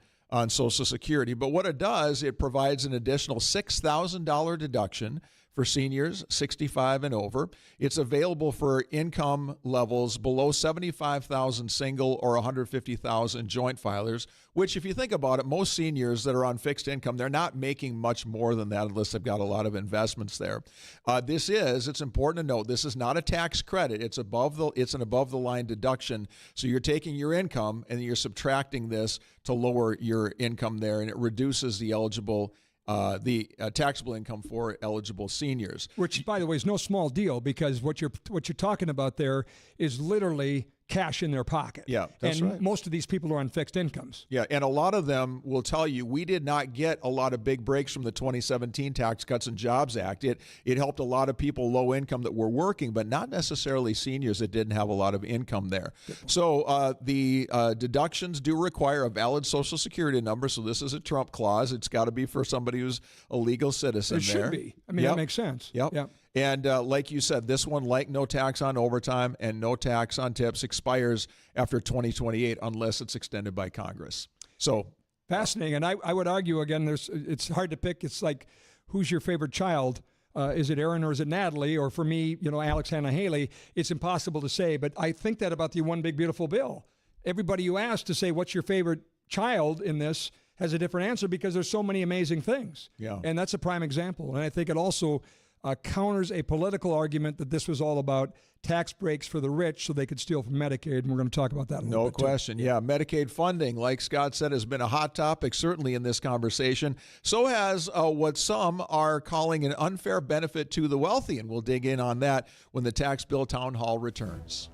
Social Security. But what it does, it provides an additional $6,000 deduction for seniors 65 and over. It's available for income levels below 75,000 single or 150,000 joint filers, which if you think about it, most seniors that are on fixed income, they're not making much more than that unless they've got a lot of investments there. It's important to note, this is not a tax credit. It's an above the line deduction. So you're taking your income and you're subtracting this to lower your income there, and it reduces the taxable income for eligible seniors. Which, by the way, is no small deal, because what you're talking about there is literally cash in their pocket. Yeah, that's and right. most of these people are on fixed incomes. Yeah, and a lot of them will tell you, we did not get a lot of big breaks from the 2017 Tax Cuts and Jobs Act. It helped a lot of people low income that were working, but not necessarily seniors that didn't have a lot of income there. So the deductions do require a valid Social Security number, so this is a Trump clause. It's got to be for somebody who's a legal citizen It there. should be. I mean, that makes sense. Yep. And like you said, this one, like no tax on overtime and no tax on tips, expires after 2028 unless it's extended by Congress. So fascinating. And I would argue, again, it's hard to pick. It's like, who's your favorite child? Is it Aaron or is it Natalie? Or for me, Alex, Hannah, Haley. It's impossible to say. But I think that about the One Big Beautiful Bill. Everybody you ask to say, what's your favorite child in this, has a different answer, because there's so many amazing things. Yeah. And that's a prime example. And I think it also counters a political argument that this was all about tax breaks for the rich so they could steal from Medicaid, and we're going to talk about that in a little bit. No question. Yeah, Medicaid funding, like Scott said, has been a hot topic, certainly in this conversation. So has what some are calling an unfair benefit to the wealthy, and we'll dig in on that when the Tax Bill Town Hall returns.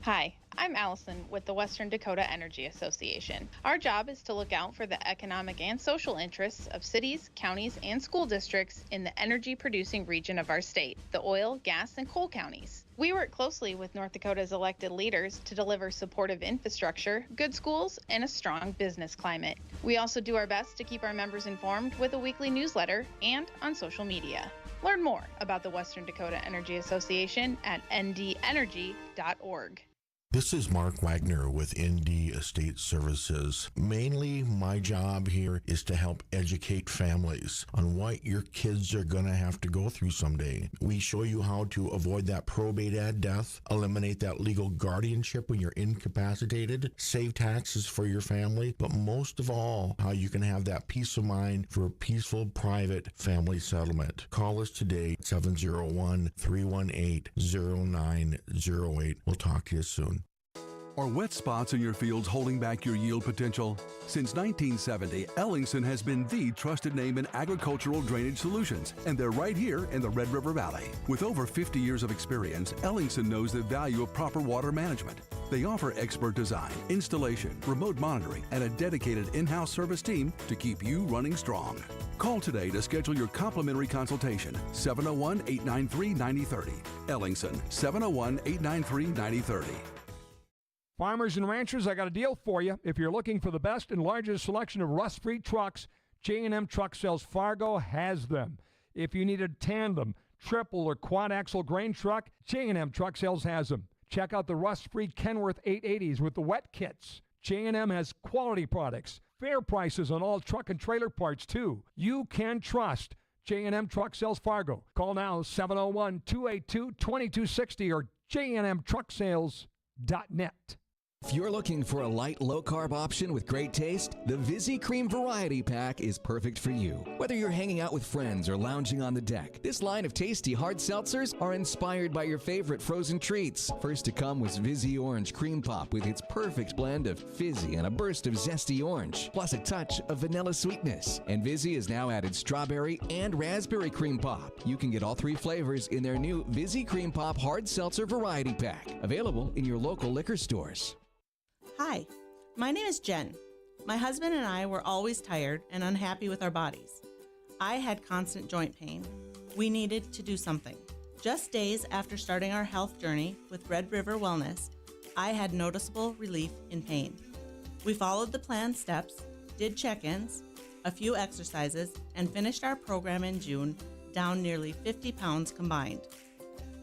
Hi, I'm Allison with the Western Dakota Energy Association. Our job is to look out for the economic and social interests of cities, counties, and school districts in the energy-producing region of our state, the oil, gas, and coal counties. We work closely with North Dakota's elected leaders to deliver supportive infrastructure, good schools, and a strong business climate. We also do our best to keep our members informed with a weekly newsletter and on social media. Learn more about the Western Dakota Energy Association at ndenergy.org. This is Mark Wagner with ND Estate Services. Mainly, my job here is to help educate families on what your kids are going to have to go through someday. We show you how to avoid that probate at death, eliminate that legal guardianship when you're incapacitated, save taxes for your family, but most of all, how you can have that peace of mind for a peaceful, private family settlement. Call us today, 701-318-0908. We'll talk to you soon. Are wet spots in your fields holding back your yield potential? Since 1970, Ellingson has been the trusted name in agricultural drainage solutions, and they're right here in the Red River Valley. With over 50 years of experience, Ellingson knows the value of proper water management. They offer expert design, installation, remote monitoring, and a dedicated in-house service team to keep you running strong. Call today to schedule your complimentary consultation, 701-893-9030. Ellingson, 701-893-9030. Farmers and ranchers, I got a deal for you. If you're looking for the best and largest selection of rust-free trucks, J&M Truck Sales Fargo has them. If you need a tandem, triple, or quad-axle grain truck, J&M Truck Sales has them. Check out the rust-free Kenworth 880s with the wet kits. J&M has quality products, fair prices on all truck and trailer parts, too. You can trust J&M Truck Sales Fargo. Call now, 701-282-2260 or jnmtrucksales.net. If you're looking for a light, low-carb option with great taste, the Vizzy Cream Variety Pack is perfect for you. Whether you're hanging out with friends or lounging on the deck, this line of tasty hard seltzers are inspired by your favorite frozen treats. First to come was Vizzy Orange Cream Pop with its perfect blend of fizzy and a burst of zesty orange, plus a touch of vanilla sweetness. And Vizzy has now added strawberry and raspberry cream pop. You can get all three flavors in their new Vizzy Cream Pop Hard Seltzer Variety Pack, available in your local liquor stores. Hi, my name is Jen. My husband and I were always tired and unhappy with our bodies. I had constant joint pain. We needed to do something. Just days after starting our health journey with Red River Wellness, I had noticeable relief in pain. We followed the planned steps, did check-ins, a few exercises, and finished our program in June, down nearly 50 pounds combined.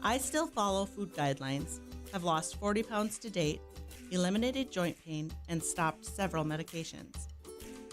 I still follow food guidelines, have lost 40 pounds to date, eliminated joint pain, and stopped several medications.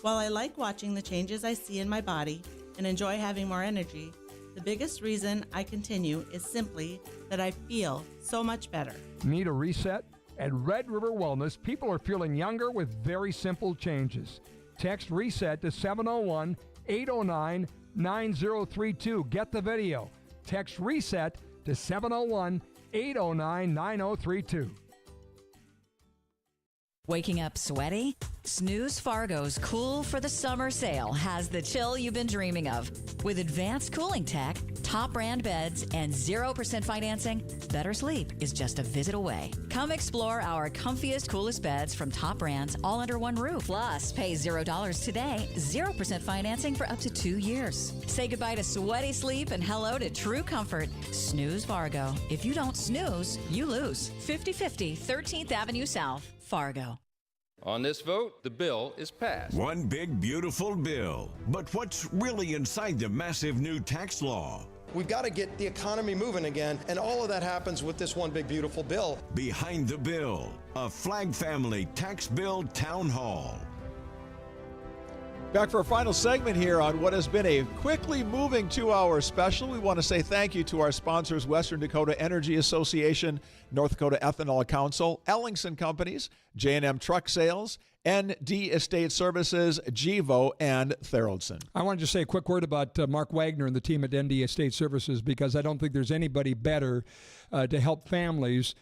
While I like watching the changes I see in my body and enjoy having more energy, the biggest reason I continue is simply that I feel so much better. Need a reset? At Red River Wellness, people are feeling younger with very simple changes. Text RESET to 701-809-9032. Get the video. Text RESET to 701-809-9032. Waking up sweaty? Snooze Fargo's Cool for the Summer sale has the chill you've been dreaming of. With advanced cooling tech, top brand beds, and 0% financing, better sleep is just a visit away. Come explore our comfiest, coolest beds from top brands all under one roof. Plus, pay $0 today, 0% financing for up to 2 years. Say goodbye to sweaty sleep and hello to true comfort. Snooze Fargo. If you don't snooze, you lose. 5050 13th Avenue South, Fargo. On this vote, the bill is passed. One big, beautiful bill. But what's really inside the massive new tax law? We've got to get the economy moving again, and all of that happens with this one big, beautiful bill. Behind the bill, a Flag Family Tax Bill Town Hall. Back for our final segment here on what has been a quickly moving 2-hour special. We want to say thank you to our sponsors, Western Dakota Energy Association, North Dakota Ethanol Council, Ellingson Companies, J&M Truck Sales, ND Estate Services, GEVO, and Theraldson. I wanted to say a quick word about Mark Wagner and the team at ND Estate Services, because I don't think there's anybody better to help families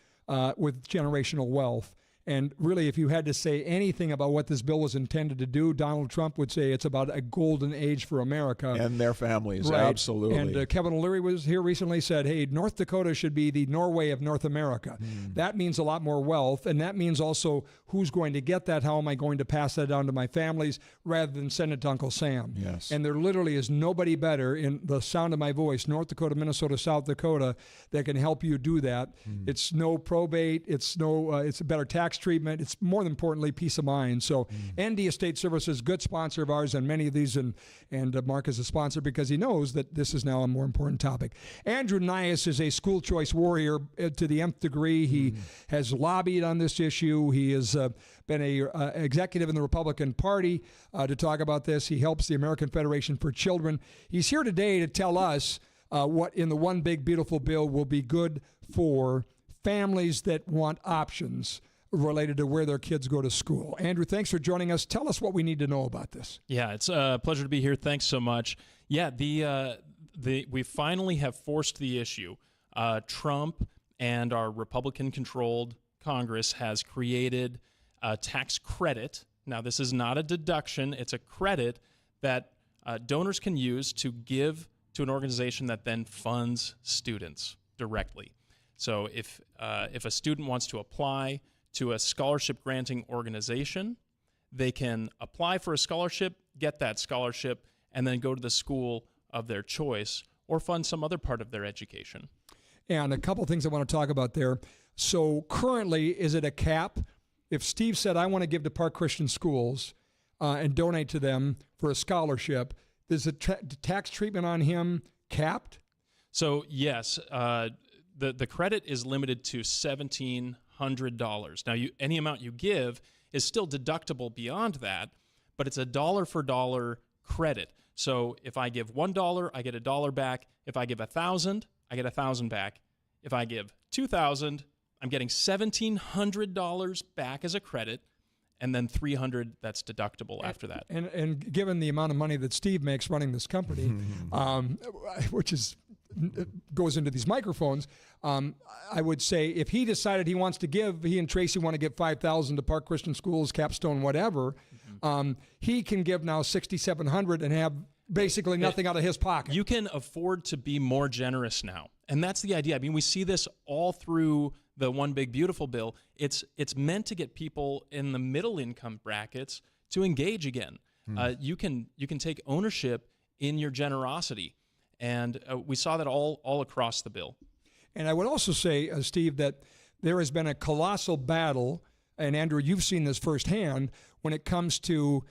with generational wealth. And really, if you had to say anything about what this bill was intended to do, Donald Trump would say it's about a golden age for America. And their families, right. Absolutely. And Kevin O'Leary was here recently, said, hey, North Dakota should be the Norway of North America. That means a lot more wealth, and that means also who's going to get that, how am I going to pass that down to my families, rather than send it to Uncle Sam. Yes. And there literally is nobody better in the sound of my voice, North Dakota, Minnesota, South Dakota, that can help you do that. It's no probate, it's a better tax treatment. It's more than importantly peace of mind. So ND Estate Services, good sponsor of ours on many of these, and Mark is a sponsor because he knows that this is now a more important topic. Andrew Nias is a school choice warrior to the nth degree. He has lobbied on this issue. He has been a executive in the Republican Party to talk about this. He helps the American Federation for Children. He's here today to tell us what in the one big beautiful bill will be good for families that want options related to where their kids go to school. Andrew, thanks for joining us. Tell us what we need to know about this. Yeah, it's a pleasure to be here. Thanks so much. Yeah, we finally have forced the issue. Trump and our Republican-controlled Congress has created a tax credit. Now, this is not a deduction. It's a credit that donors can use to give to an organization that then funds students directly. So if a student wants to apply to a scholarship granting organization, they can apply for a scholarship, get that scholarship, and then go to the school of their choice or fund some other part of their education. And a couple things I want to talk about there. So currently, is it a cap? If Steve said, I want to give to Park Christian Schools and donate to them for a scholarship, is the tax treatment on him capped? So yes, the credit is limited to $1,700. Now, any amount you give is still deductible beyond that, but it's a dollar-for-dollar credit. So if I give $1, I get $1 back. If I give $1,000, I get $1,000 back. if I give $2,000, I'm getting $1,700 back as a credit, and then $300 that's deductible after that. And given the amount of money that Steve makes running this company, which is goes into these microphones, I would say if he decided he wants to give, he and Tracy want to give $5,000 to Park Christian Schools, Capstone, whatever, he can give now $6,700 and have basically nothing out of his pocket. You can afford to be more generous now, and that's the idea. I mean, we see this all through the One Big Beautiful bill. It's meant to get people in the middle income brackets to engage again. You can take ownership in your generosity, and we saw that all across the bill. And I would also say, Steve, that there has been a colossal battle, and Andrew, you've seen this firsthand, when it comes to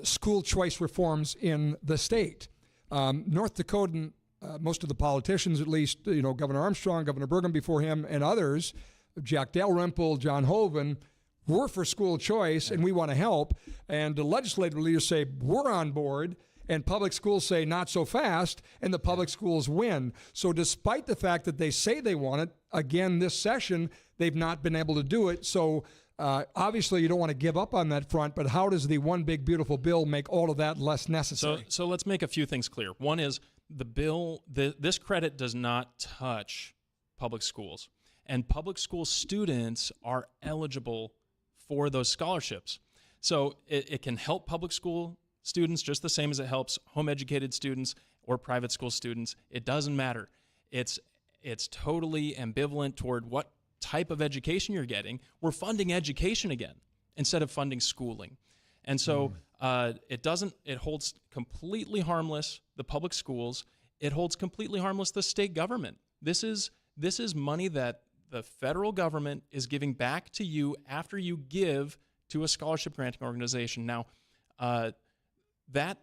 school choice reforms in the state. North Dakota, most of the politicians, at least, Governor Armstrong, Governor Burgum before him, and others, Jack Dalrymple, John Hoeven, we're for school choice, and we want to help. And the legislative leaders say, we're on board, and public schools say, not so fast, and the public schools win. So despite the fact that they say they want it, again, this session, they've not been able to do it. So obviously, you don't want to give up on that front, but how does the One Big Beautiful bill make all of that less necessary? So let's make a few things clear. One is the bill, this credit does not touch public schools, and public school students are eligible for those scholarships. So it can help public school students just the same as it helps home educated students or private school students. It doesn't matter. It's totally ambivalent toward what type of education you're getting. We're funding education again instead of funding schooling. And so it holds completely harmless the public schools. It holds completely harmless the state government. This is money that the federal government is giving back to you after you give to a scholarship granting organization. Now, that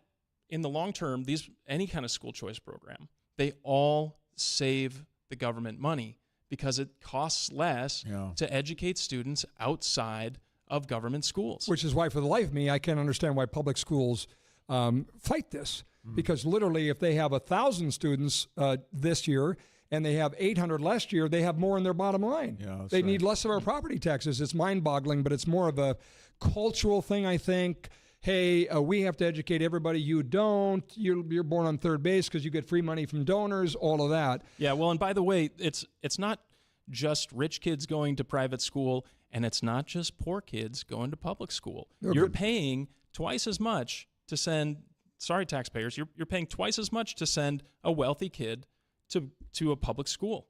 in the long term, any kind of school choice program, they all save the government money because it costs less to educate students outside of government schools. Which is why, for the life of me, I can't understand why public schools fight this. Because literally, if they have 1,000 students this year and they have 800 last year, they have more in their bottom line. They need less of our property taxes. It's mind-boggling, but it's more of a cultural thing, I think. Hey, we have to educate everybody. You don't. You're born on third base because you get free money from donors, all of that. Yeah, well, and by the way, it's not just rich kids going to private school, and it's not just poor kids going to public school. You're paying twice as much to send, sorry, taxpayers, you're paying twice as much to send a wealthy kid to a public school.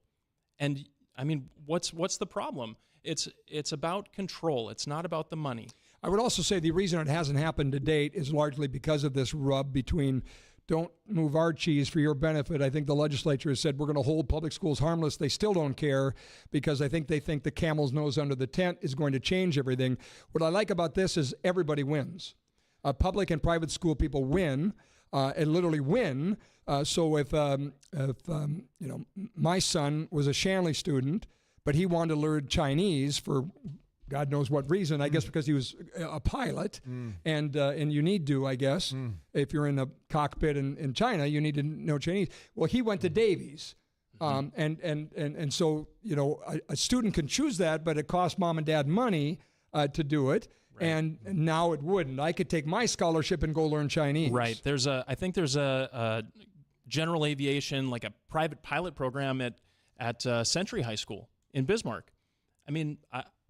And, I mean, what's the problem? It's about control. It's not about the money. I would also say the reason it hasn't happened to date is largely because of this rub between don't move our cheese for your benefit. I think the legislature has said we're going to hold public schools harmless. They still don't care because I think they think the camel's nose under the tent is going to change everything. What I like about this is everybody wins. Public and private school people win and literally win. So if my son was a Shanley student, but he wanted to learn Chinese for God knows what reason, I guess because he was a pilot, and you need to, I guess, if you're in a cockpit in China, you need to know Chinese. Well, he went to Davies, and so, a student can choose that, but it costs mom and dad money to do it, and now it wouldn't. I could take my scholarship and go learn Chinese. Right. I think there's a general aviation, like a private pilot program at Century High School in Bismarck. I mean,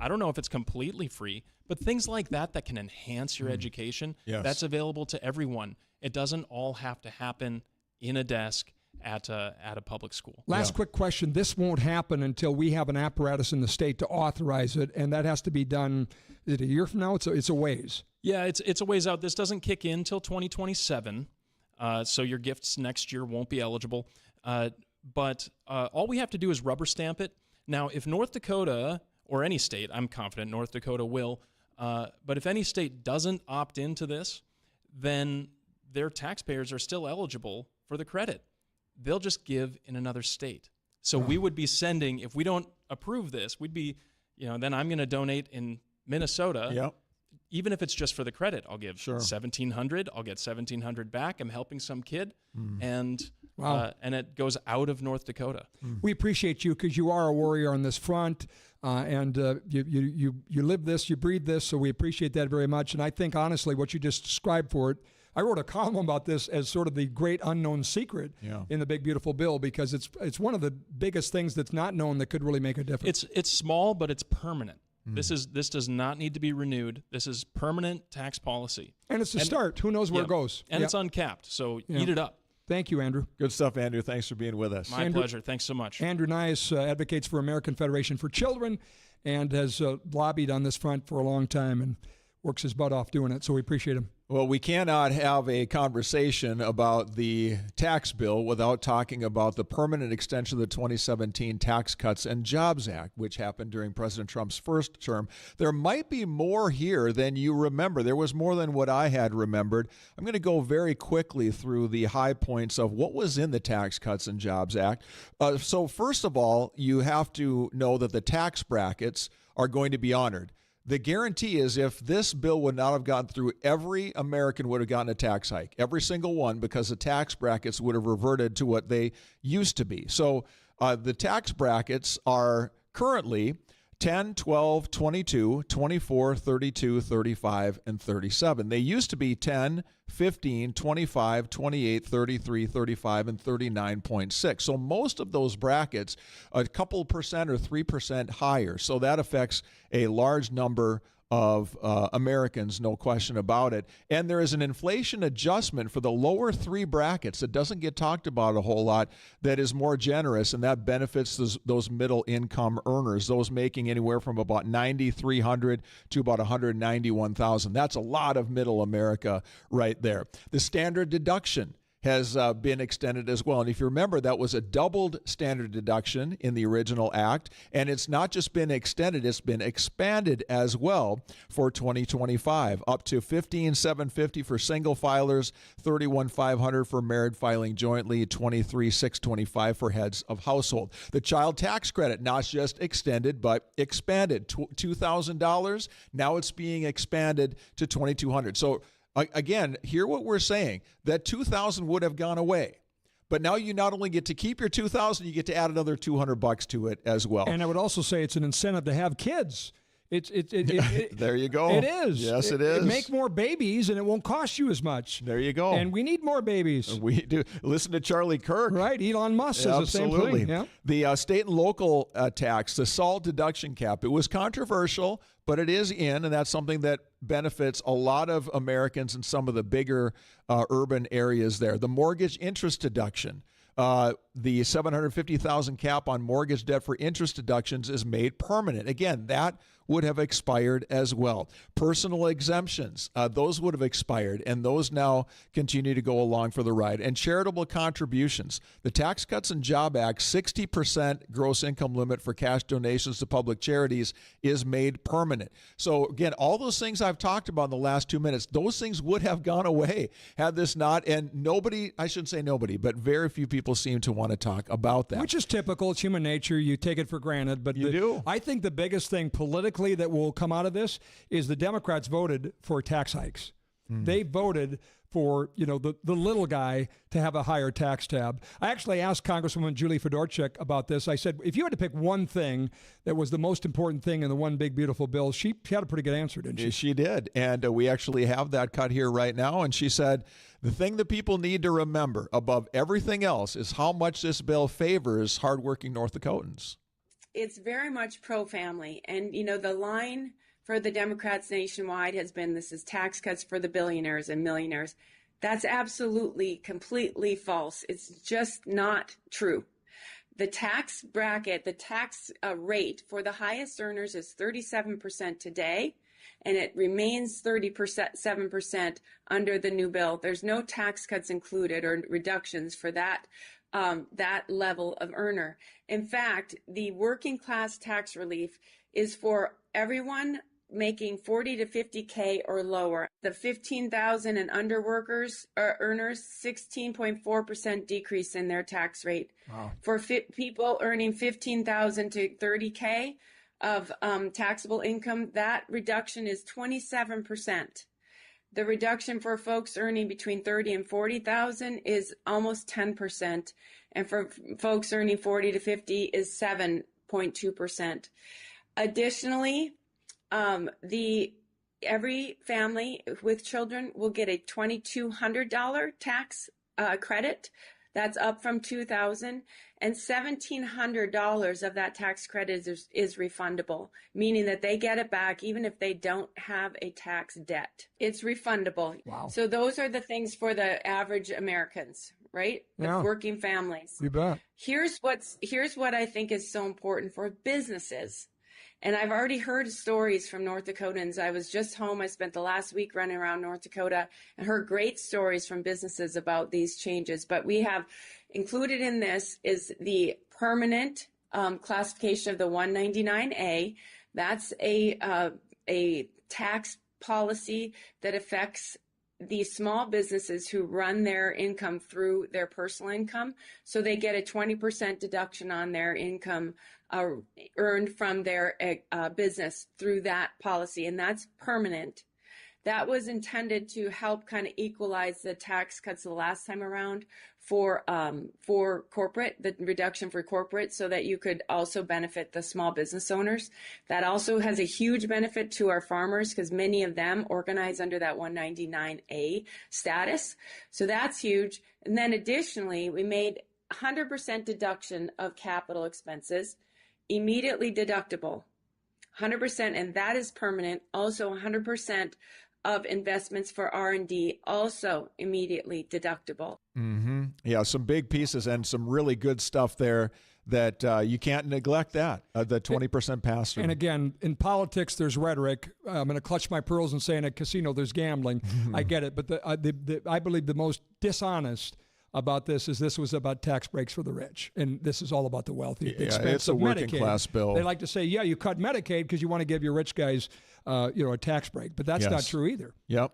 I don't know if it's completely free, but things like that can enhance your education, that's available to everyone. It doesn't all have to happen in a desk at a public school. Last quick question. This won't happen until we have an apparatus in the state to authorize it, and that has to be done, is it a year from now? It's a ways. Yeah, it's a ways out. This doesn't kick in until 2027, so your gifts next year won't be eligible. But all we have to do is rubber stamp it. Now, if North Dakota, or any state, I'm confident North Dakota will, but if any state doesn't opt into this, then their taxpayers are still eligible for the credit. They'll just give in another state. So we would be sending, if we don't approve this, we'd be, then I'm going to donate in Minnesota. Yep. Even if it's just for the credit, I'll give $1,700. I'll get $1,700 back. I'm helping some kid, and and it goes out of North Dakota. We appreciate you because you are a warrior on this front, and you live this, you breathe this, so we appreciate that very much. And I think, honestly, what you just described for it, I wrote a column about this as sort of the great unknown secret in the big, beautiful bill, because it's one of the biggest things that's not known that could really make a difference. It's small, but it's permanent. This does not need to be renewed. This is permanent tax policy. And it's a start. Who knows where it goes? And it's uncapped, so eat it up. Thank you, Andrew. Good stuff, Andrew. Thanks for being with us. My pleasure. Thanks so much. Andrew Nias advocates for American Federation for Children and has lobbied on this front for a long time and works his butt off doing it, so we appreciate him. Well, we cannot have a conversation about the tax bill without talking about the permanent extension of the 2017 Tax Cuts and Jobs Act, which happened during President Trump's first term. There might be more here than you remember. There was more than what I had remembered. I'm going to go very quickly through the high points of what was in the Tax Cuts and Jobs Act. So first of all, you have to know that the tax brackets are going to be honored. The guarantee is if this bill would not have gotten through, every American would have gotten a tax hike, every single one, because the tax brackets would have reverted to what they used to be. So the tax brackets are currently 10, 12, 22, 24, 32, 35, and 37. They used to be 10, 15, 25, 28, 33, 35, and 39.6. So most of those brackets, a couple percent or 3% higher. So that affects a large number of Americans, no question about it. And there is an inflation adjustment for the lower three brackets that doesn't get talked about a whole lot that is more generous, and that benefits those middle income earners, those making anywhere from about $9,300 to about $191,000. That's a lot of middle America right there. The standard deduction has been extended as well. And if you remember, that was a doubled standard deduction in the original act. And it's not just been extended, it's been expanded as well for 2025, up to $15,750 for single filers, $31,500 for married filing jointly, $23,625 for heads of household. The child tax credit, not just extended, but expanded. $2,000, now it's being expanded to $2,200. So again, hear what we're saying. That $2,000 would have gone away. But now you not only get to keep your $2,000, you get to add another $200 to it as well. And I would also say it's an incentive to have kids. There you go. It is. Yes, it is. Make more babies, and it won't cost you as much. There you go. And we need more babies. We do. Listen to Charlie Kirk. Right. Elon Musk says the same thing. Yeah. The state and local tax, the SALT deduction cap, it was controversial, but it is in, and that's something that benefits a lot of Americans in some of the bigger urban areas there. The mortgage interest deduction. The $750,000 cap on mortgage debt for interest deductions is made permanent. Again, that would have expired as well. Personal exemptions, those would have expired, and those now continue to go along for the ride. And charitable contributions. The Tax Cuts and Job Act, 60% gross income limit for cash donations to public charities is made permanent. So again, all those things I've talked about in the last 2 minutes, those things would have gone away had this not, and nobody, I shouldn't say nobody, but very few people seem to want to talk about that. Which is typical. It's human nature. You take it for granted. But you do. I think the biggest thing politically that will come out of this is the Democrats voted for tax hikes. They voted for, the little guy to have a higher tax tab. I actually asked Congresswoman Julie Fedorchuk about this. I said, if you had to pick one thing that was the most important thing in the one big, beautiful bill, she had a pretty good answer, didn't she? She did. And we actually have that cut here right now. And she said, the thing that people need to remember above everything else is how much this bill favors hardworking North Dakotans. It's very much pro-family. And, the line for the Democrats nationwide has been, this is tax cuts for the billionaires and millionaires. That's absolutely, completely false. It's just not true. The tax bracket, the tax rate for the highest earners is 37% today, and it remains 37% under the new bill. There's no tax cuts included or reductions for that level of earner. In fact, the working class tax relief is for everyone making 40 to 50K or lower. The 15,000 and under workers or earners, 16.4% decrease in their tax rate. Wow. For people earning 15,000 to 30K of taxable income, that reduction is 27%. The reduction for folks earning between 30 and 40,000 is almost 10%, and for folks earning 40 to 50 is 7.2%. Additionally, every family with children will get a $2,200 tax credit. That's up from $2,000, and $1,700 of that tax credit is refundable, meaning that they get it back even if they don't have a tax debt. It's refundable. Wow. So those are the things for the average Americans, right? Yeah. The working families. You bet. Here's what I think is so important for businesses. And I've already heard stories from North Dakotans. I was just home. I spent the last week running around North Dakota and heard great stories from businesses about these changes. But we have included in this is the permanent classification of the 199A. That's a tax policy that affects the small businesses who run their income through their personal income. So they get a 20% deduction on their income earned from their business through that policy, and that's permanent. That was intended to help kind of equalize the tax cuts the last time around for corporate, the reduction for corporate, so that you could also benefit the small business owners. That also has a huge benefit to our farmers because many of them organize under that 199A status. So that's huge. And then additionally, we made 100% deduction of capital expenses, immediately deductible, 100%, and that is permanent. Also 100% of investments for R&D, also immediately deductible. Mm-hmm. Yeah, some big pieces and some really good stuff there that you can't neglect that, the 20% pass-through. And again, in politics, there's rhetoric. I'm going to clutch my pearls and say in a casino there's gambling. I get it. But I believe the most dishonest about this was about tax breaks for the rich, and this is all about the wealthy. The expense it's a of working Medicaid. class bill. They like to say, yeah, you cut Medicaid because you want to give your rich guys, a tax break, but that's not true either. Yep.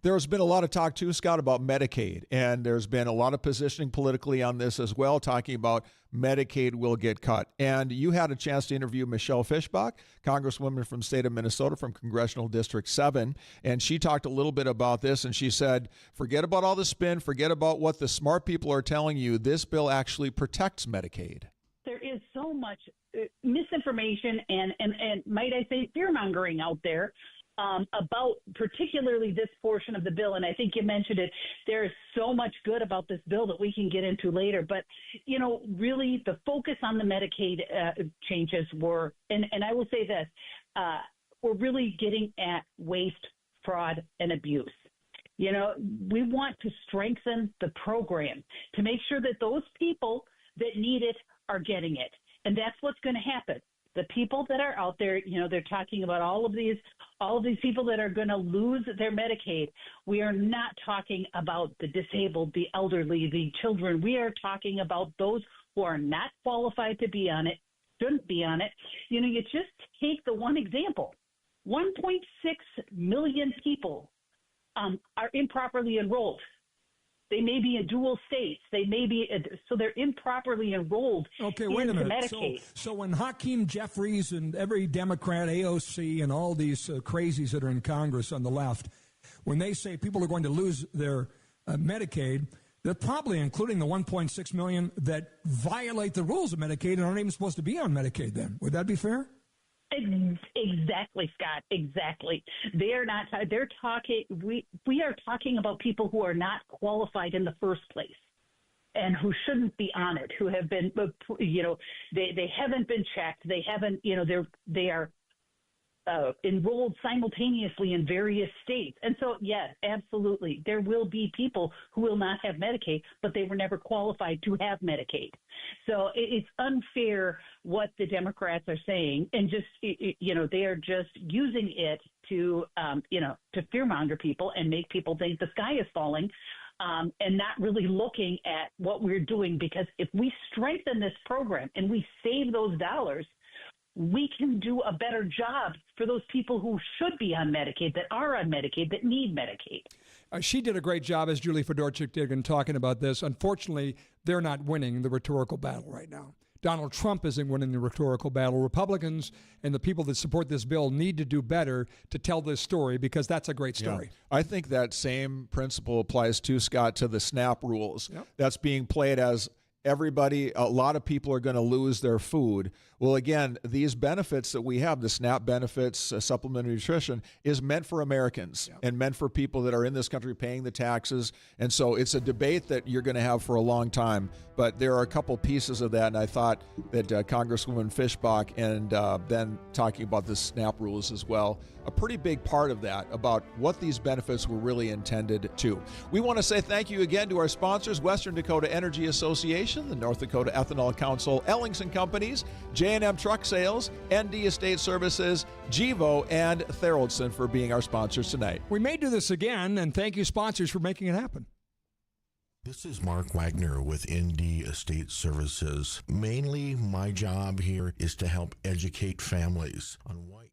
There's been a lot of talk too, Scott, about Medicaid, and there's been a lot of positioning politically on this as well, talking about Medicaid will get cut. And you had a chance to interview Michelle Fischbach, Congresswoman from the state of Minnesota from Congressional District 7, and she talked a little bit about this, and she said, forget about all the spin, forget about what the smart people are telling you. This bill actually protects Medicaid. There is so much misinformation and might I say fear-mongering out there about particularly this portion of the bill. And I think you mentioned it. There is so much good about this bill that we can get into later. But, really the focus on the Medicaid changes were, and I will say this, we're really getting at waste, fraud, and abuse. We want to strengthen the program to make sure that those people that need it are getting it. And that's what's going to happen. The people that are out there, they're talking about all of these people that are going to lose their Medicaid. We are not talking about the disabled, the elderly, the children. We are talking about those who are not qualified to be on it, shouldn't be on it. You just take the one example. 1.6 million people are improperly enrolled. They may be in dual states. They may be so they're improperly enrolled. Okay, wait a minute. Medicaid. So when Hakeem Jeffries and every Democrat, AOC, and all these crazies that are in Congress on the left, when they say people are going to lose their Medicaid, they're probably including the 1.6 million that violate the rules of Medicaid and aren't even supposed to be on Medicaid. Then would that be fair? Exactly, Scott. Exactly. They are not. They're talking. We are talking about people who are not qualified in the first place, and who shouldn't be on it. Who have been, they haven't been checked. They haven't. They are enrolled simultaneously in various states. And so, yes, absolutely, there will be people who will not have Medicaid, but they were never qualified to have Medicaid. So it's unfair what the Democrats are saying, and just, they are just using it to, to fearmonger people and make people think the sky is falling, and not really looking at what we're doing. Because if we strengthen this program and we save those dollars, we can do a better job for those people who should be on Medicaid, that are on Medicaid, that need Medicaid. She did a great job, as Julie Fedorchuk did, in talking about this. Unfortunately, they're not winning the rhetorical battle right now. Donald Trump isn't winning the rhetorical battle. Republicans and the people that support this bill need to do better to tell this story, because that's a great story. Yeah. I think that same principle applies too, Scott, to the SNAP rules. Yep. That's being played as a lot of people are going to lose their food. Well, again, these benefits that we have, the SNAP benefits, supplementary nutrition, is meant for Americans and meant for people that are in this country paying the taxes. And so it's a debate that you're going to have for a long time. But there are a couple pieces of that, and I thought that Congresswoman Fischbach and then talking about the SNAP rules as well, a pretty big part of that about what these benefits were really intended to. We want to say thank you again to our sponsors, Western Dakota Energy Association, the North Dakota Ethanol Council, Ellingson Companies, J&M Truck Sales, ND Estate Services, Gevo, and Theraldson for being our sponsors tonight. We may do this again, and thank you, sponsors, for making it happen. This is Mark Wagner with ND Estate Services. Mainly, my job here is to help educate families on what